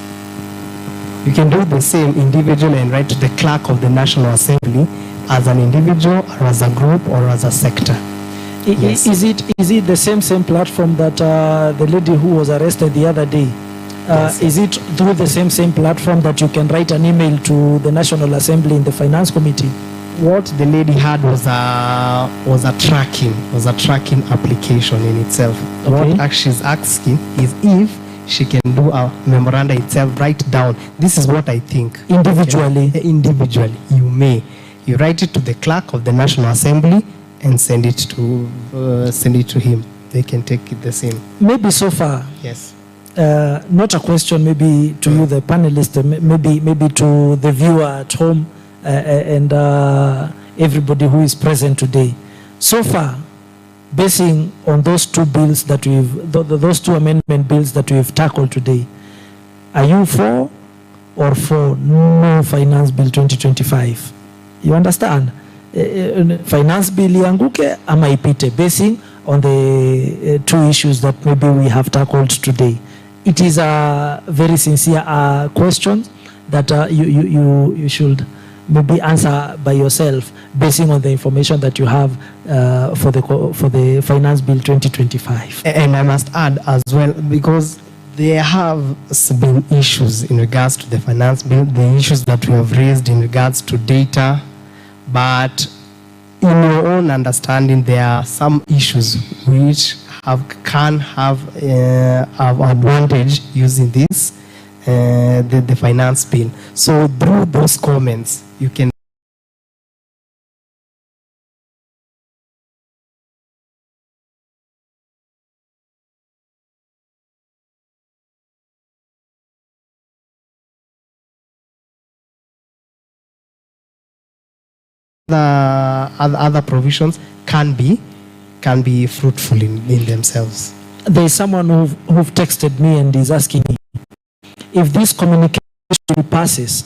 C: you can do the same individually and write to the clerk of the National Assembly as an individual or as a group or as a sector. Yes. Is it the same platform that the lady who was arrested the other day? Yes. Is it through the same platform that you can write an email to the National Assembly in the Finance Committee? What the lady had was a tracking application in itself. Okay. What she's asking is if she can do a memoranda itself, write down, this is what I think. Individually? Individually, you may. You write it to the clerk of the National Assembly and send it to him. They can take it the same. Maybe so far. Yes. Not a question maybe to you, the panelist, maybe to the viewer at home and everybody who is present today. So far, basing on those two bills that those two amendment bills that we've tackled today, are you for or for no Finance Bill 2025? You understand? Finance Bill yanguke ama ipite, basing on the two issues that maybe we have tackled today. It is a very sincere question that you should maybe answer by yourself, basing on the information that you have for the Finance Bill 2025. And I must add as well, because there have been issues in regards to the Finance Bill, the issues that we have raised in regards to data, but in your own understanding, there are some issues which can have advantage using this, the Finance Bill. So through those comments, you can other provisions can be fruitful in themselves. There is someone who've texted me and is asking me if this communication passes,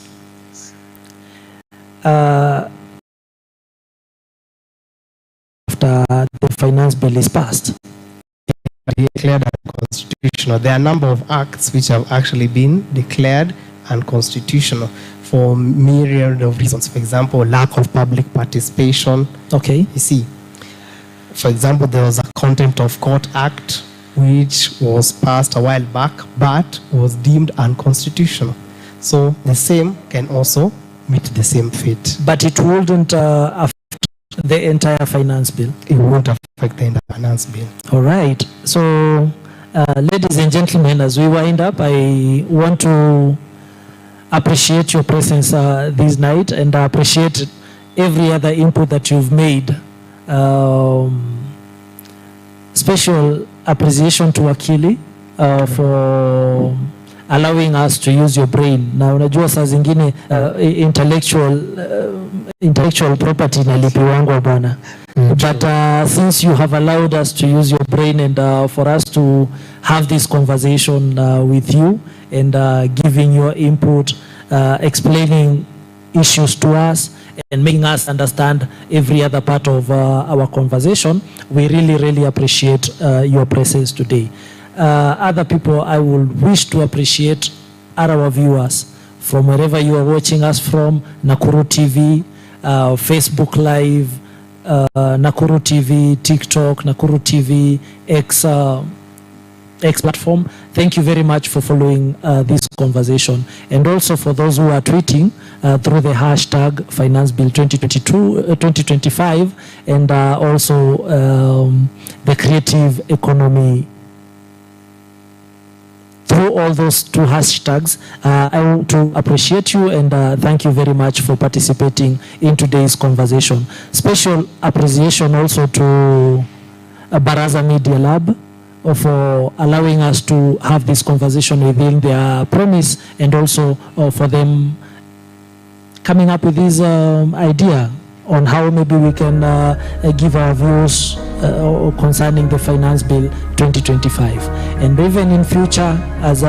C: after the Finance Bill is passed, declared unconstitutional. There are a number of acts which have actually been declared unconstitutional for myriad of reasons. For example, lack of public participation. Okay. You see, for example, there was a Contempt of Court Act which was passed a while back but was deemed unconstitutional. So the same can also meet the same fate. But it wouldn't affect the entire Finance Bill? It won't affect the entire Finance Bill. All right. So, ladies and gentlemen, as we wind up, I want to appreciate your presence this night and appreciate every other input that you've made. Special appreciation to Akili for allowing us to use your brain. Na unajua saa zingine intellectual property inalipiwangwa bwana. But since you have allowed us to use your brain and for us to have this conversation with you and giving your input, explaining issues to us and making us understand every other part of our conversation, we really appreciate your presence today. Other people I would wish to appreciate are our viewers from wherever you are watching us from, Nakuru TV, Facebook Live, Nakuru TV, TikTok, Nakuru TV, X,
B: X platform. Thank you very much for following this conversation. And also for those who are tweeting through the hashtag Finance Bill 2025 and also the creative economy. Through all those two hashtags, I want to appreciate you and thank you very much for participating in today's conversation. Special appreciation also to Baraza Media Lab for allowing us to have this conversation within their promise and also for them coming up with this idea on how maybe we can give our views concerning the Finance Bill 2025. And even in future, as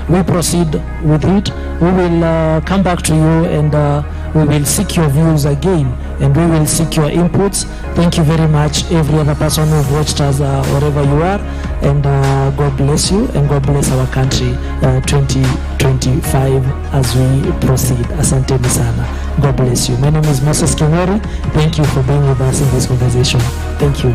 B: we proceed with it, we will come back to you and we will seek your views again and we will seek your inputs. Thank you very much, every other person who've watched us wherever you are, and God bless you and God bless our country 2025 as we proceed. Asanteni sana. God bless you. My name is Moses Kingori. Thank you for being with us in this conversation. Thank you.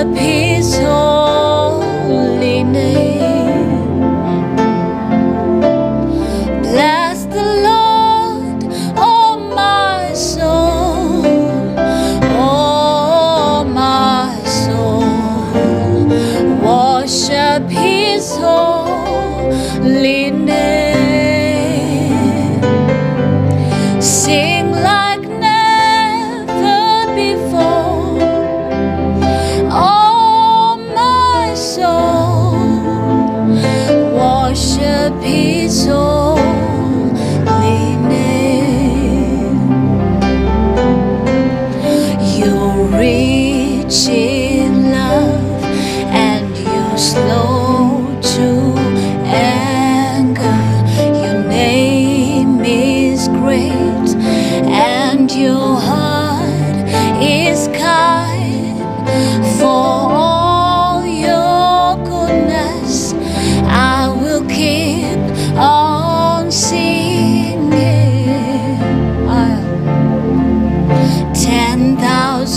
A: worship His holy name. Bless the Lord, oh my soul, oh my soul. Worship His holy name.